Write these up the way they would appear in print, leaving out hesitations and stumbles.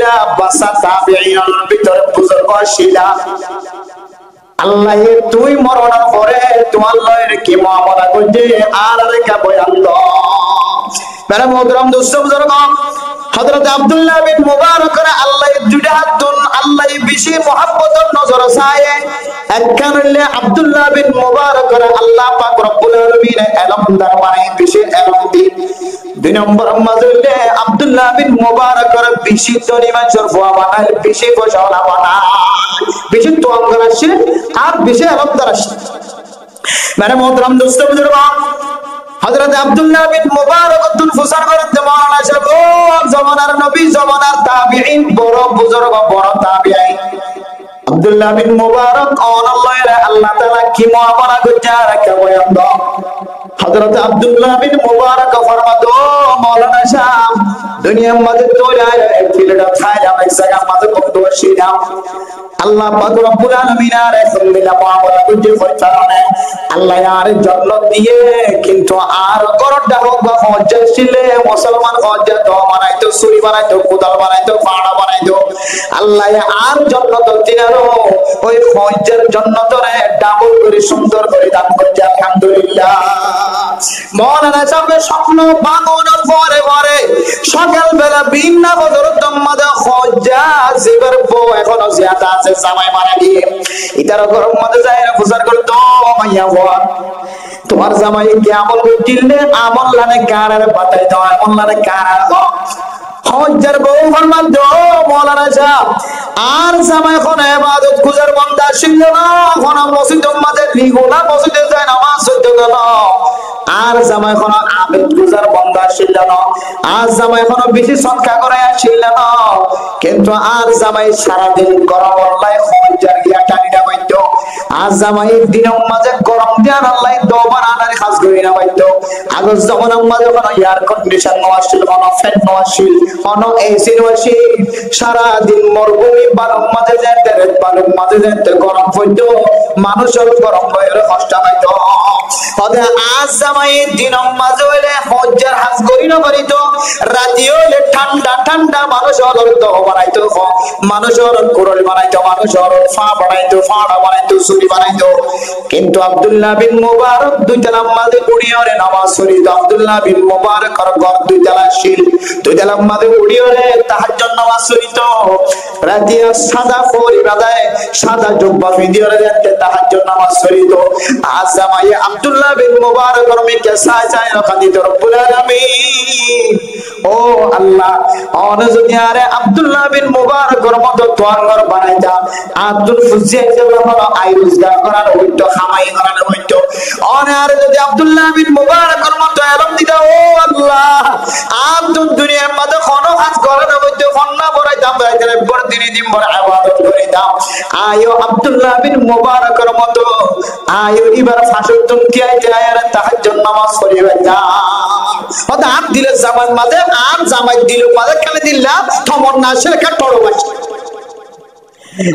শিলা বাসা তাবিঈনের ভিতরে বুজুর্গ শিলা আল্লাহ তুই মরণের পরে তোমার লয়ের কি মুআমালা করতে আর রেখা বয়ান দাও মেরা মোহতরম দোস্ত বুজুর্গ হযরত আব্দুল্লাহ বিন মুবারক আল্লাহ দুইটা হাত দুন আল্লাহ বেশি মহব্বতের নজর চায় একখানে আব্দুল্লাহ বিন মুবারক আল্লাহ পাক রব্বুল আলামিন ইলম দান মানে বেশি ইলম দিন দুই নম্বর মাঝে আব্দুল্লাহ বিন মুবারক বেশি তরিমা চরফা বানায় বেশি ফসলা বানায় বেশি তোয়াঙ্গর আসে আর বেশি ইলম দান আসে মেরা মোহতরম দোস্ত বুজুর্গ হযরত আব্দুল্লাহ বিন মুবারক তুন ফুসার করতে মাওলানা সাহেব ও জামানার নবী জামানার তাবিঈন বড় বুজুর্গ বড় তাবিঈন আব্দুল্লাহ বিন মুবারক আল্লাহ তাআলা কি মুআমালা করতে রাখা বয়ান দাও হযরত আব্দুল্লাহ বিন মুবারক ফরমাতো মাওলানা সাহেব দুনিয়ার মধ্যে তোরায় ফিলটা ছায়া এক জায়গা মধ্যে বন্ধ ছিলাম আল্লাহ পাক রব্বুল আলামিন আর মিলা মুআমালা করতে ফয়সালা আল্লাহ আর জান্নাত দিয়ে কিন্তু আর করটা হোক বা হজ্জ ছিলে মুসলমান হজ্জ তো বানাইতো সুরি বানাইতো কোদাল বানাইতো পাড়া বানাইতো আল্লাহ আর জান্নাত দিনারো ওই হজ্জের জান্নাতরে ডাবল করে সুন্দর করে দান করতে আলহামদুলিল্লাহ মাওলানা সাহেবের স্বপ্ন ভাঙনের পরে পরে সকাল বেলা ভিন্ন বদরতম মাদা হজ্জা জিবার বো এখনো জিয়াদা আছে জামাই মারা গিয়ে ইতার গরম মধ্যে যায় না ফুসার করে তো মাইয়া হওয়া তোমার জামাই কি আমল করছিলে আমল লানে কারার বাতাই দাও আমল লানে কারার দাও হজ্জার বউ ফরমান দো মাওলানা সাহেব আর জামাই কোন ইবাদত গুজার বান্দা ছিল না কোন মসজিদের মাঝে লিগোলা মসজিদে যায় নামাজ পড়তে গেল আর জামাই কোন আবেদ গুজার বান্দা ছিল না আর জামাই কোন বেশি সদকা করে ছিল না কিন্তু আর জামাই সারা দিন গরম আল্লাহ হজ্জার গিয়া টানিটা বাইতো আর জামাই দিনের মাঝে গরম দেন আল্লাহ দোবার আনার খাস করি না বাইতো আগের জমানার মাঝে কোন এয়ার কন্ডিশন নো আসছিল কোন ফ্যান নো আসছিল কোন এসি নো আসছিল সারা দিন মরুভূমি বালুর মাঝে যেতে বালুর মাঝে যেতে গরম হইতো মানুষের গরম হয়ে কষ্ট পাইতো তবে আজ জামাই দিনের মাঝে হইলে হজ্জার হাজ করি না পারিতো রাতি হইলে ঠান্ডা ঠান্ডা মানুষের দো বানাইতো মানুষের কুরল বানাইতো মানুষের ফা বানাইতো ফাড়া বানাইতো সুরি বানাইতো কিন্তু আব্দুল্লাহ বিন মুবারক দুইতলা মাঝে উড়িয়ে নামাজ পড়িতো আব্দুল্লাহ বিন মুবারক ঘর দুইতলা ছিল দুইতলা মাঝে উড়িয়ে তাহাজ্জুদ নামাজ পড়িতো রাতে সাদা ফরি বাঁধায় সাদা জুব্বা ভিডিও রাতে তাহাজ্জুদ নামাজ পড়িতো আজ জামাই আব্দুল্লাহ বিন মুবারক মিকে সাজায় রাখিতো রব্বুল আলামিন ও আল্লাহ অন দুনিয়ারে আব্দুল্লাহ বিন মুবারকর মত তোয়াঙ্গর বানাইতা আব্দুল ফুজিয়া যেভাবে আই রোজগার করার হইতো খামাই করার হইতো অন আর যদি আব্দুল্লাহ বিন মুবারকর মত এলম দিতা ও আল্লাহ আব্দুল দুনিয়ার মধ্যে কোনো কাজ করে না হইতো ফন্না বড়াইতাম বাইরে বড় দিনে দিন বড় ইবাদত করিতাম আয়ো আব্দুল্লাহ বিন মুবারকর মত আয়ো এবার ফাসুতুন কি আইতে আয়ার তাহাজ্জুদ নামাজ পড়িবাইতা ওটা আট দিলে জামাত মাঝে আর জামাত দিল মাঝে খেলে দিলাম থমর না আসলে কা টড়ো বাচ্চা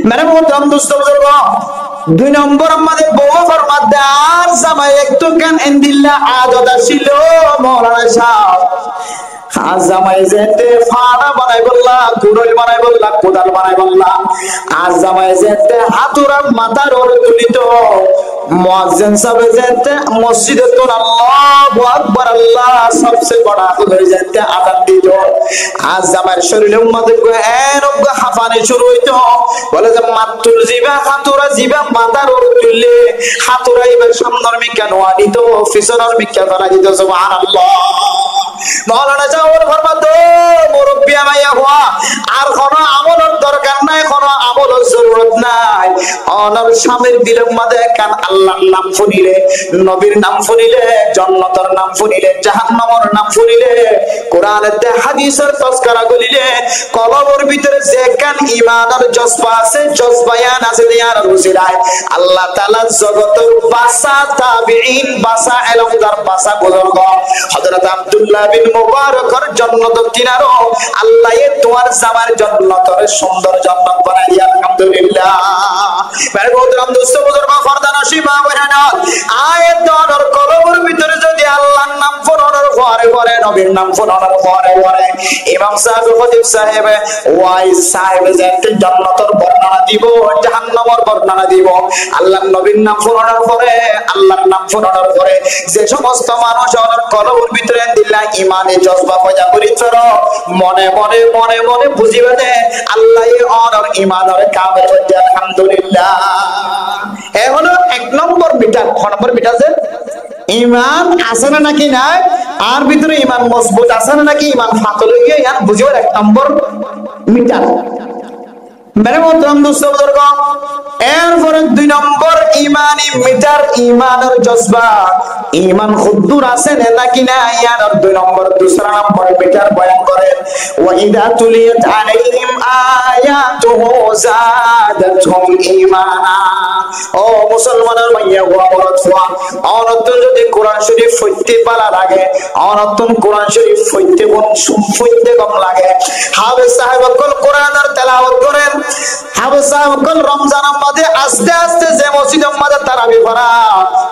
মেরে মোহতরম দোস্ত বুজুর্গ দুই নম্বর আমাদের বউ ফরমাতে আর জামাই একটু কেন এন্দিল্লা আদত ছিল মাওলানা সাহেব আজ জামাই যেতে ফাড়া বানাই বললা কুড়ল বানাই বললা কোদাল বানাই বললা আজ জামাই যেতে হাতুরা মাথার ওর তুলিত মুয়াজ্জিন সাহেব যেতে মসজিদে তো আল্লাহু আকবার আল্লাহ সবচেয়ে বড় হয়ে যেতে আযান দিত আজ জামাইয়ের শরীরে উম্মতের এরকম হাফানি শুরু হইতো বলে যে মাতুল জিবা হাতুরা জিবা মাথার ওর তুললে হাতুরা এবার সামনের মিকা নোয়া দিত পিছনের মিকা করা দিত সুবহানাল্লাহ মাওলানা সাহেব ফরমাতো মুরব্বি মাইয়া হওয়া আর কোন আমলের দরকার নাই কোন আমলের জরুরত নাই অনর স্বামীর দিলের মধ্যে কান আল্লাহর নাম শুনিলে নবীর নাম শুনিলে জান্নাতের নাম শুনিলে জাহান্নামের নাম শুনিলে কোরআনেতে হাদিসের তজকরা করিলে কলবের ভিতরে যে কান ঈমানের জজবা আছে জজবায়ান আছে ইয়ার রুজিলায় আল্লাহ তাআলা জগতের বাসা তাবিঈন বাসা ইলমদার বাসা বুজুর্গ হযরত আব্দুল্লাহ বিন মুবারকর জান্নাতের কিনারো আল্লাহ তোমার জামার জান্নাতের সুন্দর জান্নাত বানাইয়া আলহামদুলিল্লাহ। মেরে মোহতারাম দোস্ত বুজুর্গ ফরদান শিবা বহেনা আয়াত দর কলবের ভিতরে যদি আল্লাহর নাম ফোনানোর পরে পরে নবীর নাম ফোনানোর পরে পরে ইমাম সাহেব খতিব সাহেব ওয়াইজ সাহেব যাতে জান্নাতের বর্ণনা দিব জাহান্নামের বর্ণনা দিব আল্লাহর নবীর নাম ফোনানোর পরে আল্লাহর নাম ফোনানোর পরে যে সমস্ত মানুষ ওর কলবের ভিতরে দিলা ঈমানে জজবা পয়দা করিছর মনে মনে মনে মনে বুঝিবে যে আল্লাহই ওর ঈমানের কামের মধ্যে আলহামদুলিল্লাহ। এ হলো এক নম্বর মিটার। ক নম্বর মিটার যে ঈমান আছে না নাকি নাই, আর ভিতরে ঈমান মজবুত আছে না নাকি ঈমান ফাটল হয়ে গিয়ে ইয়ান বুঝিবার এক নম্বর মিটার। মেরে মোহতারাম দোস্ত বুজুর্গ এরপরে দুই নম্বর ঈমানি মিটার ঈমানের জজবা ঈমান খুদ্দুর আছে নাকি না ইয়ার দুই নম্বর দুসরা নম্বর মিটার বয়ান করেন ওয়া ইদা তুলিয়াত আলাইহিম আয়াতুহু যাদাতুহুম ঈমানা। ও মুসলমানের মাইয়া ওয়া বলতওয়া অনতুন যদি কোরআন শরীফ পড়তে পারা লাগে অনতুন কোরআন শরীফ পড়তে কম লাগে হাফেজ সাহেব কোরআনের তেলাওয়াত করেন হাফেজ সাহেব রমজানের মধ্যে আস্তে আস্তে যে মসজিদের মধ্যে তারাবি পড়া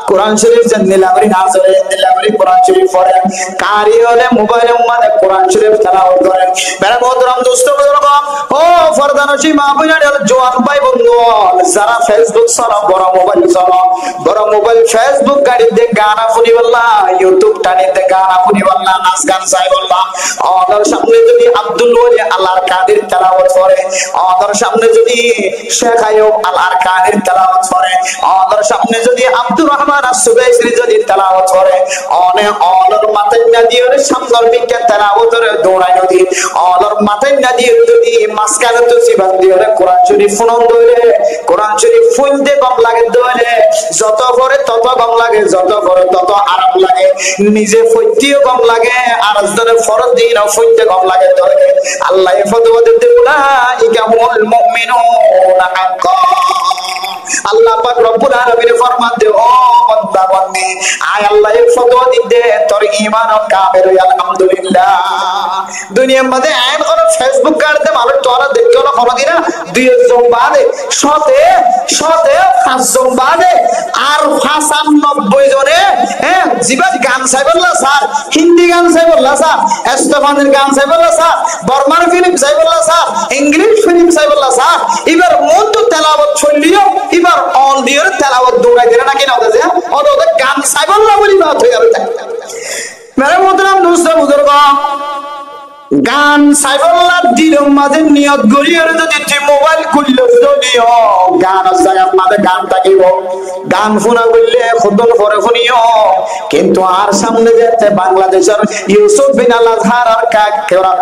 কোরআন শরীফ যে নিলাবরি না চলে নিলাবরি কোরআন শরীফ পড়েন কারি হলে মোবাইলের মধ্যে কোরআন শরীফ তেলাওয়াত করেন। মেরে মোহতারাম দোস্ত বুজুর্গ ও ফরদানশী মা বোনেরা জওয়ান ভাই বন্ধু যারা ফেসবুক চালাও বড় মোবাইল চালাও বড় মোবাইল ফেসবুক গাড়িতে গানা শুনি বললা ইউটিউব টানিতে গানা শুনি বললা নাচ গান চাই বললা ওদের সামনে যদি আব্দুল ওলি আল্লাহর কাদের তেলাওয়াত করে ওদের সামনে যদি শেখ আইয়ুব আল্লাহর কাদের তেলাওয়াত করে ওদের সামনে যদি আব্দুর রহমান আস-সুবাইসি যদি তেলাওয়াত করে ওদের মাথায় না দিয়ে সামনের দিকে তেলাওয়াত করে দৌড়ায় নদী ওদের মাথায় না দিয়ে যদি মাসকানে তো জীবন দিয়ে কোরআন শরীফ ফোন ধরে কোরআন শরীফ ফুলতে কম লাগে ধরে যত করে তত কম লাগে যত করে তত আরাম লাগে নিজে ফইতেও কম লাগে আর আজদের ফরজ দিন ফইতে কম লাগে ধরে আল্লাহ ফতোয়া দিতে উলাইকা হুমুল মুমিনুনা হাক্কা। আল্লাহ পাক রব্বুল আলামিন ফরমাতে ও বান্দা বান্দি আয় আল্লাহ ফতোয়া দিতে তোর ঈমান কামেল আলহামদুলিল্লাহ। দুনিয়ার মধ্যে আইন করে ফেসবুক কাটতে মানুষ তোরা দেখছো না কোনো দিন দুই জন বাদে শতে শতে 5 জন বাদে আর 95 জনে হ্যাঁ জীবন গান চাই বললা স্যার হিন্দি গান চাই বললা স্যার এস্তফানের গান চাই বললা স্যার বর্মার ফিল্ম চাই বললা স্যার ইংলিশ ফিল্ম চাই বললা স্যার এবার মন তো তেলাওয়াত চললিও এবার অল দিয়ে তেলাওয়াত দৌড়াই দিলে নাকি না ওদের ওদের গান চাই বললা বলি বাত হয়ে গেল। মেরে মোহতারাম দোস্ত বুজুর্গ গান সাইবল্লাহ দিলের মাঝে নিয়ত করিয়ে যদি তুই মোবাইল খুললে যদিও গান জায়গার মাঝে গান থাকিব গান শোনা বললে খতম করে শুনিও কিন্তু আর সামনে যেতে বাংলাদেশের ইউসুফ বিন আল আজহার আর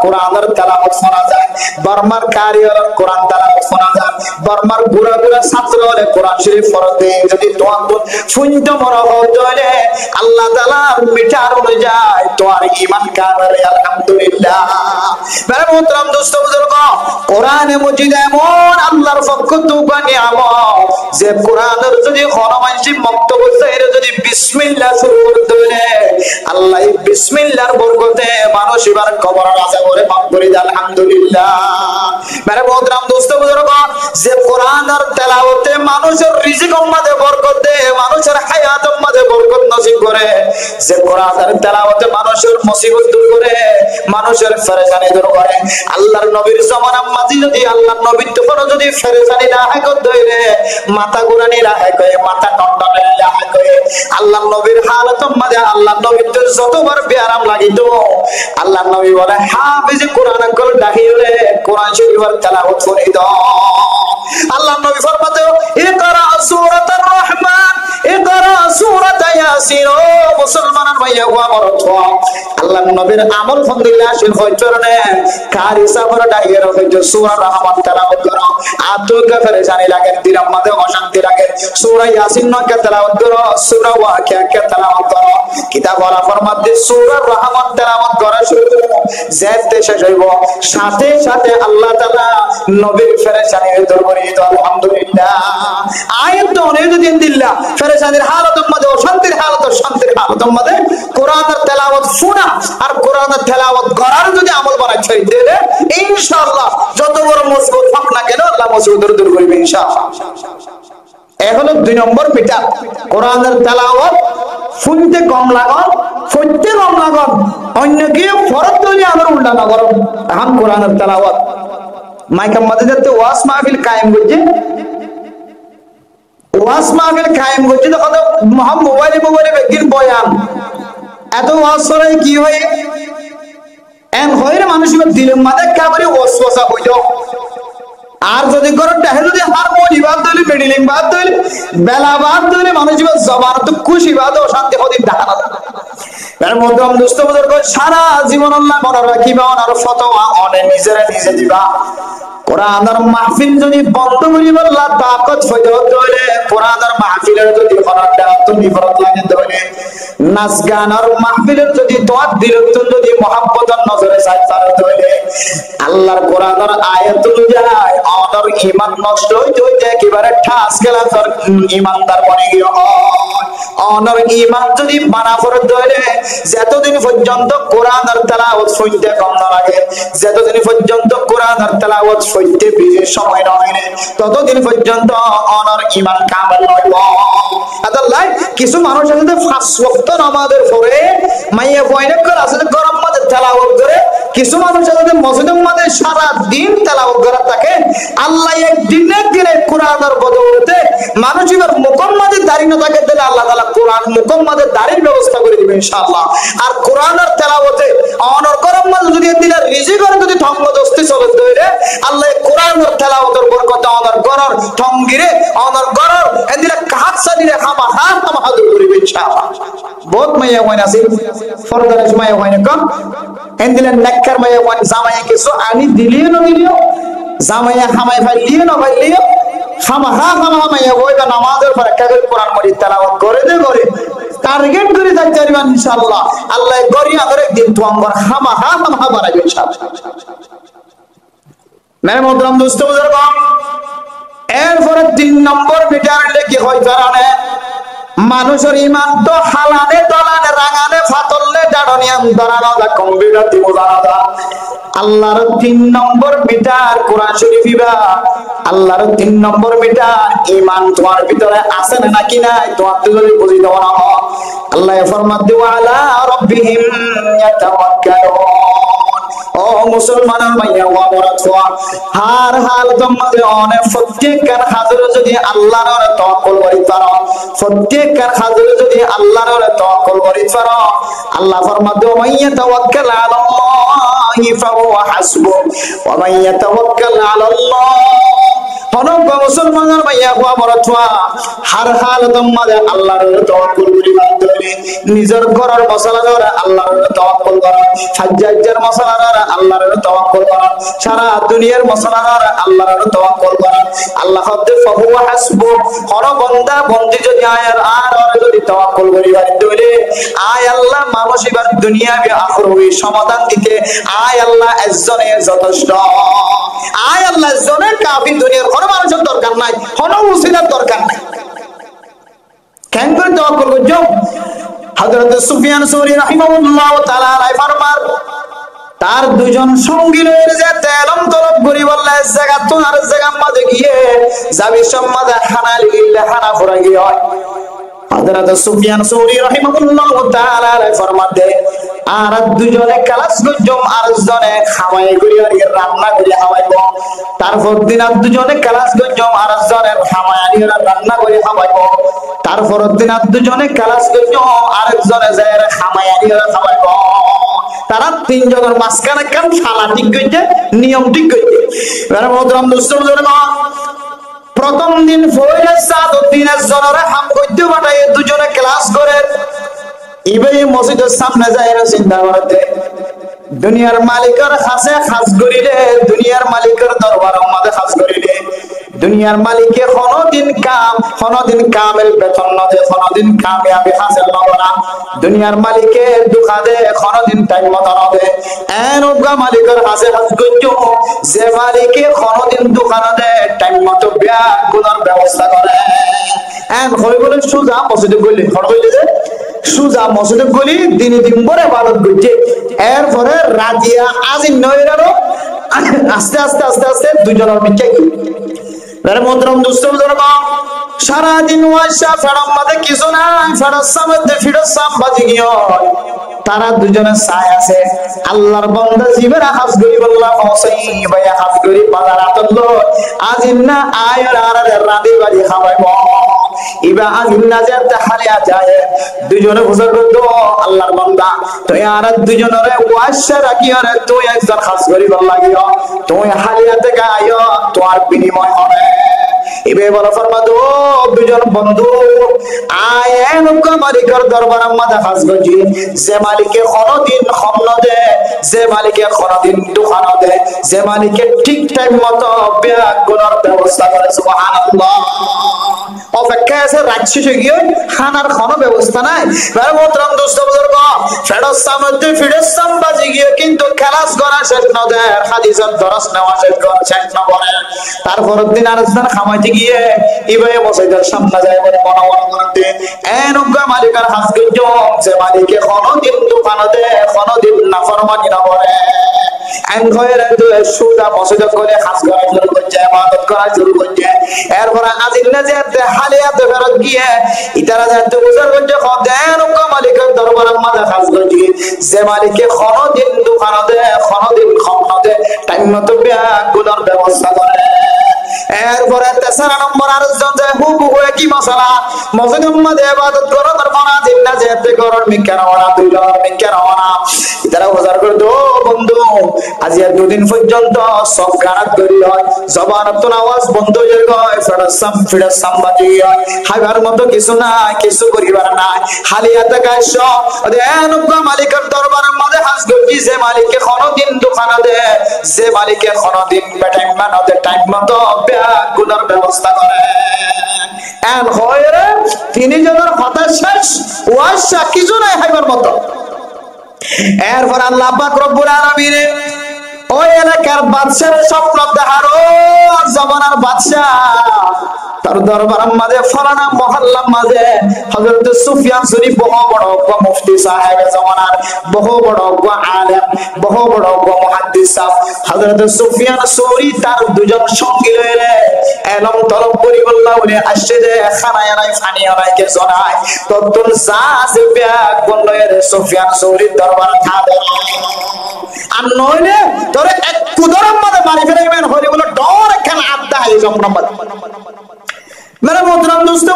কোরআনের তেলাওয়াত শোনা যায় বর্মার কারিয়র কোরআন তেলাওয়াত শোনা যায় বর্মার বুড়া বুড়া ছাত্র হলে কোরআন শরীফ পড়তে যদি তোমার শুনতে মরা হলে আল্লাহ তাআলা মিটার হয়ে যায় তোমার ঈমান কামেল আলহামদুলিল্লাহ। মেরে মোহতারাম দোস্ত বুজুর্গ কোরআনে মজিদ এমন আল্লাহর পক্ষ থেকে নিয়ামত যে কোরআনের যদি খরমাইশি বক্তব্য এর যদি বিসমিল্লাহ শুরু করতে হলে আল্লাহ বিসমিল্লাহর বরকতে মানুষ এবার কবর রাজা করে মাফ করে দেয় আলহামদুলিল্লাহ। মেরে মোহতারাম দোস্ত বুজুর্গ যে কোরআনের তেলাওয়াতে মানুষের রিজিকের মধ্যে বরকত দেয় মানুষের হায়াতের মধ্যে বরকত নসিব করে যে কোরআনের তেলাওয়াতে মানুষের মুসিবত দূর করে মানুষের ফেরেশানি দূর করে আল্লাহর নবীর জামানার মাঝে যদি আল্লাহর নবীর তো যদি ফেরেশানি না হয় কইরে মাথা গুরানি রাহে কই মাথা টন্ডনে রাহে কই আল্লাহর নবীর হালাতের মাঝে আল্লাহর নবীর তো যতবার বেআরাম লাগিতো আল্লাহর নবী বলে হাফেজ কোরআন কল ডাকিলে কোরআন শরীফের তেলাওয়াত করে দাও। আল্লাহর নবী ফরমাতে ইকরা সূরাতুর রহমান ইকরা সূরাত ইয়াসিন। ও মুসলমানের ভাইয়া ওয়া মরতওয়া আল্লাহর নবীর আমল ফন্দিল্লাহ শিল হইতরনে কারি সাবর ডাইয়ের হইতো সূরা রহমান তেলাওয়াত করো আতুকা ফেরেশানি লাগে দিনের মধ্যে অশান্তি লাগে সূরা ইয়াসিন কে তেলাওয়াত করো সূরা ওয়াকিয়া কে তেলাওয়াত করো কিতাব ওয়ালা ফরমাতে সূরা রহমান তেলাওয়াত করা শুরু করো যেতে শেষ হইব সাথে সাথে আল্লাহ তাআলা নবীর ফেরেশানি দূর করে দিত আলহামদুলিল্লাহ। আয়াত তো অনেক দিন দিল্লা ফেরেশানির হালাতের মধ্যে অশান্তির হালত শান্তির হালতের মধ্যে কোরআনের তেলাওয়াত শোনা আর কোরআনের তেলাওয়াত করার যদি আমল বানাই ছেড়ে দিলে ইনশাআল্লাহ যত বড় মজবুত হোক না না কেন আল্লাহ মুসিবত দূর করবে ইনশাআল্লাহ। এ হলো 2 নম্বর মিটার। কোরআনের তেলাওয়াত শুনতে কম লাগন, পড়তে কম লাগন, অন্য কেউ ফরজ তৈরি আমার উল্টা না করো। এখন কোরআনের তেলাওয়াত মাইকা মাদ্রাসাতে ওয়াজ মাহফিল কায়েম করছে, ওয়াজ মাহফিল কায়েম করছে তো কত মোবাইলে একদিন বয়ান এত ওয়াজ করে কি হয় এন হয়ে মানুষ দিলের মাঝে একেবারে ওয়াসওয়াসা হইল। আর যদি করো তাহলে যদি হারমোনি বাদ দিলে মেডিলিং বাদ দিলে বেলা বাদ দিলে মানুষ জবান তো খুশি বাদ শান্তি হদিন দেখা না। এর মধ্যে আমি দুষ্ট বুঝর সারা জীবন আল্লাহ মনে রাখিবা আর ফতোয়া অনে নিজেরা নিজে দিবা। কোরআনের মাহফিল যদি বন্ধ করি বললা তাকত হইতে হইলে কোরআনের মাহফিলের যদি হরাটা তো বিপরত লাগে ধরে নাচ গান আর মাহফিলের যদি তোয়াত দিল তো যদি মহব্বতের নজরে চাইতার হইলে আল্লাহর কোরআনের আয়াত অনুযায়ী আমাদের ঈমান নষ্ট হইতে হইতে একেবারে ঠাস গেলা তোর ঈমানদার বনে গিয়ে অনর ঈমান যদি বানা করে ধরে যতদিন পর্যন্ত কোরআনের তেলাওয়াত শুনতে কম না লাগে, যতদিন পর্যন্ত কোরআনের তেলাওয়াত শুনতে বেশি সময় না হয় ততদিন পর্যন্ত অনর ঈমান কামেল হইব। আল্লাহ কিছু মানুষ আছে 5 ওয়াক্ত নামাজের পরে মাইয়া বয়নে করে আসলে গরম মাঝে তেলাওয়াত করে, কিছু মানুষ আছে মসজিদের মধ্যে সারা দিন তেলাওয়াত করে থাকে। আল্লাহ একদিনে দিনে কোরআনের বদৌলতে মানুষ এবার মুকম্মাদের দাঁড়িয়ে না থাকে দিলে আল্লাহ তাআলা কোরআন মুকম্মাদের দাঁড়ির ব্যবস্থা করে দিবে ইনশাআল্লাহ। আর কোরআনের তেলাওয়াতে অনর গরম মাঝে যদি দিলে রিজিকের যদি ঠঙ্গ দস্তি চলে ধরে আল্লাহ কোরআনের তেলাওয়াতের বরকত অনর গরর ঠঙ্গিরে অনর গরর এদিলে কাহাত সাদিরে খামাহা দূর করিবে ইনশাআল্লাহ। বহুত মাইয়া হইনা আছে ফরদার মাইয়া হইনা কম এদিলে নেককার মাইয়া হইনা জামাইয়া কিছু আনি দিলিও না দিলিও জামাইয়া খামাই ফাইলিও না ফাইলিও খামাহা মাইয়া হইবা নামাজের পর একটা করে কোরআন মাজিদ তেলাওয়াত করে দে করে টার্গেট করে যাইতে পারবেন ইনশাআল্লাহ। আল্লাহ গরিয়া করে একদিন তো আমগর খামাহা বানাবে ইনশাআল্লাহ। মেরে মোহতরম দোস্ত বুজুর্গ, এরপরে 3 নম্বর মিটার কি হয় জানে মানুষের ঈমান তো হালানে দলানে রাঙানে ফাতললে ডাডনি আন্দরানো দা কম্পিউটার দিব জানা আল্লাহর 3 নম্বর মিটার কোরআন শরীফিবা। আল্লাহর 3 নম্বর মিটার ঈমান তোমার ভিতরে আছে না নাকি নাই তোমার যদি বুঝি দাও না আল্লাহ ফরমান দিওয়া আলা রাব্বিহিম ইয়াতাওয়াক্কালুন। ও মুসলমানের মাইয়া ওয়া বরাতওয়া হার হাল তোমাদের অনেক প্রত্যেককার হাজর যদি আল্লাহর তাওয়াক্কুল করি পারো, প্রত্যেককার হাজর যদি আল্লাহর তাওয়াক্কুল করি পারো আল্লাহ ফরমান দিও মাইয়া তাওয়াক্কাল আলাল্লাহি ফাহুয়া হাসবু ওয়া মান ইয়াতাওয়াক্কাল আলাল্লাহ। হনক মুসলমানের মাইয়া ওয়া বরাতওয়া হার হাল তোমাদের আল্লাহর তাওয়াক্কুল করি পারো, নিজের ঘরের মশলার আল্লাহর তাওয়াক্কুল করো, হাজ্জাজের মশলার আল্লাহর তাওয়াক্কুল করো, সারা দুনিয়ার মশলার আল্লাহর তাওয়াক্কুল করো। আল্লাহ হতে ফাহুয়া হাসবু হর বান্দা বন্দি যদি আয়ার আর যদি তাওয়াক্কুল করি ধরে আয় আল্লাহ মানুষ এবার দুনিয়াবি আখিরাবি সমাধান দিতে আয় আল্লাহ একজনে যথেষ্ট। আয় আল্লাহ একজনে কাফি দুনিয়ার কোন মানুষের দরকার নাই, কোন মুসলিমের দরকার নাই। কেন করে তাওয়াক্কুল করছো? হযরত সুফিয়ান সৌরি রাহিমাহুল্লাহ তাআলা ফরমান তার দুজন সঙ্গী রয়ে যে তেলম তলব করি বললে জায়গা তো আর জায়গা মাঝে গিয়ে যাবি সমাজে খানা লিলে খানা ফুরা গিয়ে হয়। হযরত সুফিয়ান সৌরি রাহিমাহুল্লাহ তাআলা ফরমাতে আর দুজনে কালাস গজম আর জনে খাওয়াই করি আর রান্না করে খাওয়াইব। তারপর দিন আর দুজনে কালাস গজম আর জনে খাওয়াই আর রান্না করে খাওয়াইব। তারপর দিন আর দুজনে কালাস গজম আর জনে যায় খাওয়াই আর খাওয়াইব। তারা 3 জনের মাঝখানে কেন শালা ঠিক করছে, নিয়ম ঠিক করছে। এবারে মোহতরম দোস্ত বুজুর্গ, প্রথম দিন ফয়লা সাত দিনের জনরে হাম করতে পাঠায় দুজনে ক্লাস করে ইবে মসজিদের সামনে যায় চিন্তা করতে দুনিয়ার মালিকের কাছে খাস করিলে দুনিয়ার মালিকের দরবারের মধ্যে খাস করিলে দুনিয়ার মালিকে কোনদিন কামেল বেতন না দে, কোনদিন কামিয়াবি হাসিল হবে না। দুনিয়ার মালিকে দুঃখা দে, কোনদিন টাইম মতো না দে। এনগা মালিকের কাছে হাস করছো যে মালিকে কোনদিন দুঃখা না দে, টাইম মতো বিয়া গুনার ব্যবস্থা করে। এন হই বলে সুজা মসজিদে গলি হর হইলে যে সুজা মসজিদে গলি দিনে দিন পরে ইবাদত করছে। এরপরে রাজিয়া আজিন নয়রারো আস্তে আস্তে আস্তে আস্তে দুজনের মিথ্যা কি মন্ত্রম দুষ্ট বুজুর্গ সারাদিন ওয়াশা ফেরম মাঝে কিছু নাই ফেরসাম ফিরসাম বাজি গিয়ে তারা দুজনে ছায় আছে আল্লাহর বান্দা জীবের হাফ করি বললা ফসাই ভাইয়া হাফ করি বাজার আতল আজিন্না আয়র আর রাদি বাড়ি খাওয়াইব ইবা আজিন্না যে হারিয়া যায় দুজনে বুঝা করতো আল্লাহর বান্দা তুই আর দুজনের ওয়াশা রাখি আর তুই একজন হাফ করি বললা গিয়ে তুই হারিয়া থেকে আয় তোর বিনিময় হবে ইবে বলা ফরমাদো দুজন বন্ধু আয়েন মালিকের দরবার মাঝে হাজ গজি যে মালিকে কোনদিন খন্ন দে যে মালিকে কোনদিন দুখান দে যে মালিকে ঠিক টাইম মতো ব্যাগুনের ব্যবস্থা করে সুবহানাল্লাহ অপেক্ষা আছে রাজ্য গিয়ে খানার কোনো ব্যবস্থা নাই মোহতরম দোস্ত বুজুর্গ ফেরস্তাম মধ্যে ফিরস্তাম বাজি গিয়ে কিন্তু খেলাস করা শেষ ন দেয় হাদিসের দরস নেওয়া শেষ ন করে তারপর দিন আরেকজন খামাইতে গিয়ে ইবায়ে মসজিদের সামনে যায় বলে মনে মনে করতে এনকা মালিকের হাত গিয়ে যে মালিকে কোনদিন দোকান দে কোনদিন নাফরমানি না করে এন ঘরে দুই সুদা মসজিদ করে হাজ করা শুরু করছে ইবাদত করা শুরু করছে এরপর আজিল্লা যে হালিয়াতে ফেরত গিয়ে ইতারা যাতে বুঝার করছে খদেন মালিকের দরবার মাঝে হাজ করছে যে মালিকে কোনদিন দোকান দে কোনদিন খন্ন দে টাইম মতো ব্যাগুলোর ব্যবস্থা করে এরপরে তেসরা নম্বর আরেকজন যে হুবু হয়ে কি মশলা মসজিদের মধ্যে ইবাদত করো তারপর আজিল্লা যেতে করো মিকেন ওরা দুইজন মিকেন ওরা ইতারা বুঝার করে দো বন্ধু আজি আর দুদিন পর্যন্ত সব গারাত করি হয় জবানত আওয়াজ বন্ধ হয়ে যায় ফিরসাম বাজি হয় হাইবার মতো কিছু নাই কিছু করিবার নাই হালিয়াতে গাইছ দেন মালিকের দরবারের মধ্যে হাজ গজি যে মালিকে কোনদিন দোকান দে যে মালিকে কোনদিন টাইম মানে টাইম মতো ব্যাগুনের ব্যবস্থা করে এন হয় রে তিনি জনের কথা শেষ ওয়াশা কিছু নাই হাইবার মতো এরপর আল্লাহ পাক রব্বুল আলামিন ওই এলাকার বাদশার স্বপ্ন দেখারো জমানার বাদশা তার দরবার মাঝে ফলানা মহল্লা মাঝে হযরত সুফিয়ান শরীফ বহু বড় মুফতি সাহেব জমানার বহু বড় আলেম বহু বড় মুহাদ্দিস হযরত সুফিয়ান সৌরি তার দুজন সঙ্গী লইলে এলম তলব করি বললা বলে আসছে যে খানায় নাই ফানিয়া নাই কে জনায় ততন সাজে ব্যাগ বললেন সুফিয়ান সৌরি দরবার খাবে আর নইলে তোরে এক কুদরম মাঝে মারি ফেলাইবেন হইলে বলে ডর এখানে আড্ডা এই জমনাবাদ মেরে মোহতরম দোস্ত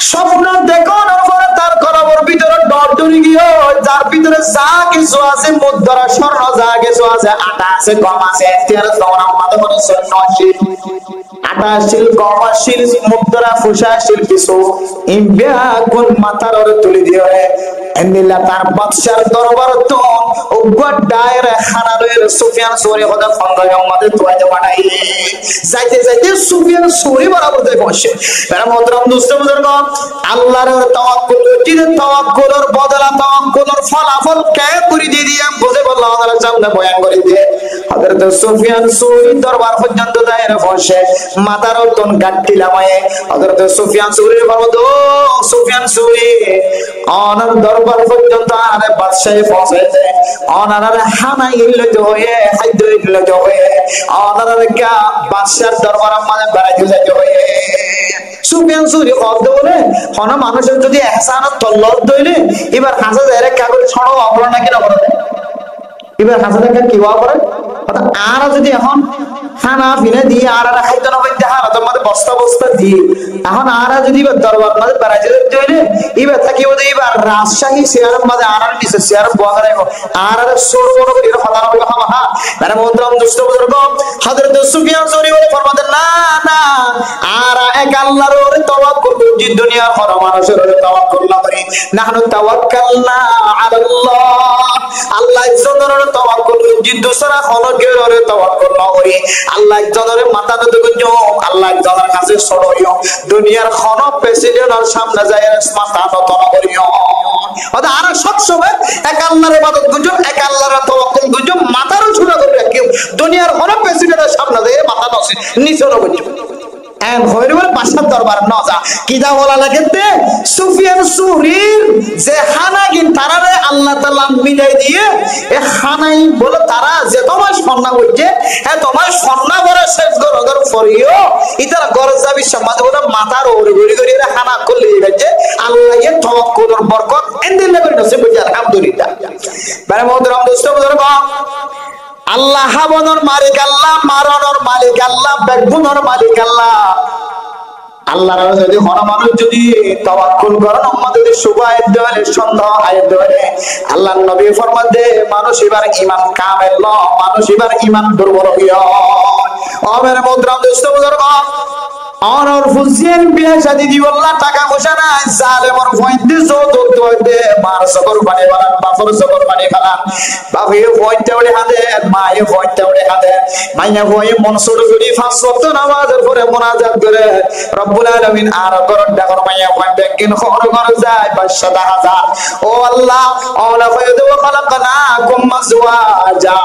স্বপ্ন দেখো না পরে তার খবর ভিতরে ডর ডরি গিয়ে যার ভিতরে যা কিছু আছে মুদ্রা স্বর্ণ যা কিছু আছে আটা আছে গম আছে এর জমনা মাঝে করে স্বর্ণ আছে আটা শিল গম শিল মুদ্রা ফুসা শিল কিছু ইম্বিয়া কোন মাথার ওরে তুলি দিয়ে এন্দিলা তার বাদশার দরবার তো ওগট ডায়রে খানারের সুফিয়ান সৌরি হদা ফন্দায় আমাদের তোয়াতে পাঠাই যাইতে যাইতে সুফিয়ান সৌরি বরাবর যায় বসে এরা মোহতরম দোস্ত বুজুর্গ আল্লাহর তাওয়াক্কুল জিনে তাওয়াক্কুলের বদলা তাওয়াক্কুলের ফলাফল কে করে দিয়ে বুঝে বলল আমাদের সামনে বয়ান করে দিয়ে হযরত সুফিয়ান সৌরি দরবার পর্যন্ত দাঁড়িয়ে বসে মাথার উত্তন গাট্টি লামায়ে হযরত সুফিয়ান সৌরির বলদ সুফিয়ান সৌরি অনর দরবার পর্যন্ত আরে বাদশাহে পৌঁছেছে অনার হানা ইল্লতে হয়ে খাদ্য ইল্লতে হয়ে অনার কা বাদশার দরবার মানে বেড়াইতে যেতে হয়ে সুফিয়ান সৌরি শব্দ বলে হন মানুষের যদি এহসানত তল্লত দইলে এবার হাসা যায় কাগজ ছড়াও অপরাধ নাকি না করে এবার হাসা দেখা কি হওয়া করে আর যদি এখন খানা ফিনে দিয়ে আর খাইতে না পাইতে হারা তোমাদের বস্তা বস্তা দিয়ে এখন আর যদি দরবার মাঝে বেড়াইতে যেতে হইলে এবার থাকি বোধ এবার রাজশাহী শেয়ারের মাঝে আর নিচে শেয়ার বয়া আর ছোট বড় করে কথা বলবো হা হা মানে মোহতরম দুষ্ট বুজুর্গ হযরত সুফিয়ান সৌরি বলে ফরমাতেন না না আর এক আল্লাহর ওরে তাওয়াক্কুল করি দুনিয়ার হর মানুষের ওরে তাওয়াক্কুল না করি নাহনু তাওয়াক্কালনা আলাল্লাহ আল্লাহ জনের তাওয়াক্কুল করি দুসরা খলকের ওরে তাওয়াক্কুল না করি আল্লাহ জনের মাথা নত করি আল্লাহ জনের কাছে সরইও দুনিয়ার কোন প্রেসিডেন্টের সামনে যায় মাথা নত না করিও ওটা আর সব সময় এক আল্লাহর ইবাদত গুজো এক আল্লাহর তাওয়াক্কুল গুজো মাথারও ছোট করে রাখি দুনিয়ার কোন প্রেসিডেন্টের সামনে যায় মাথা নসে নিচে না করি এন হইরুল বাসার দরবার ন যা কিদা বলা লাগেতে সুফিয়ান সুরির যে খানাগিন তারারে আল্লাহ তাআলা মিলাই দিয়ে এ খানাই বলে তারা যে তোমার সন্না হইছে হ্যাঁ তোমার সন্না করে শেষ গরগর ফরিও ইতারা গরজ যাবি সমাজ বলে মাথার ওরে গড়ি গড়ি খানা করলে গেছে আল্লাহ এর তাওয়াক্কুলের বরকত এন্দিলে করে নসিব হইছে আলহামদুলিল্লাহ। মানে মোহতরম দোস্ত বুজুর্গ আল্লাহ হাবনের মালিক আল্লাহ, মারনের মালিক আল্লাহ, বেগুনের মালিক আল্লাহ। আল্লাহর যদি মানুষ যদি তাওয়াক্কুল করেন আমাদের শুভ আয়াত দেওয়ালে সন্দেহ আয়াত দেওয়ালে আল্লাহর নবী ফরমান দে মানুষ এবার ঈমান কামেল ন, মানুষ এবার ঈমান দুর্বল হইয়া আমার মোহতরম দোস্ত বুজুর্গ অনর ফুসিয়ান বিয়া শাদি দিওয়াল্লাহ টাকা পয়সা নাই জালেমর পয়েন্টে যত দইতে মার সবর পানি বানান বাপর সবর পানি বানান বাপে পয়েন্টে ওড়ে হাতে মায়ে পয়েন্টে ওড়ে হাতে মাইয়া পয়ে মন শুরু করি পাঁচ ওয়াক্ত নামাজের পরে মুনাজাত করে রব্বুল আলামিন আর করন ডাকর মাইয়া পয়েন্ট ব্যাংকিন খবর করে যায় 500,000 ও আল্লাহ আওলা ফায়দু খালাকনাকুম মাজওয়াজা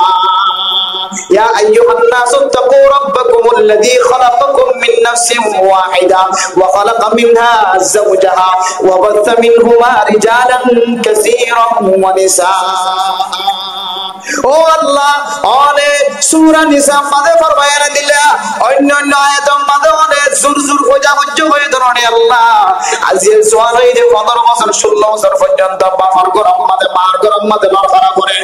يا أيها الناس اتقوا ربكم الذي خلقكم من نفس واحدة وخلق منها زوجها وبث منهما رجالا كثيرا ونساء ও আল্লাহ অনেক সূরা নিসা মাঝে ফরমায়া দিলা অন্য অন্য আয়াতের মাঝে অনেক জোর জোর খোঁজা হজ্জ হয়ে ধরনে আল্লাহ আজিল সোয়ালাই যে 15 বছর 16 বছর পর্যন্ত বাবার গরম মাঝে মার গরম মাঝে লড়াফাড়া করে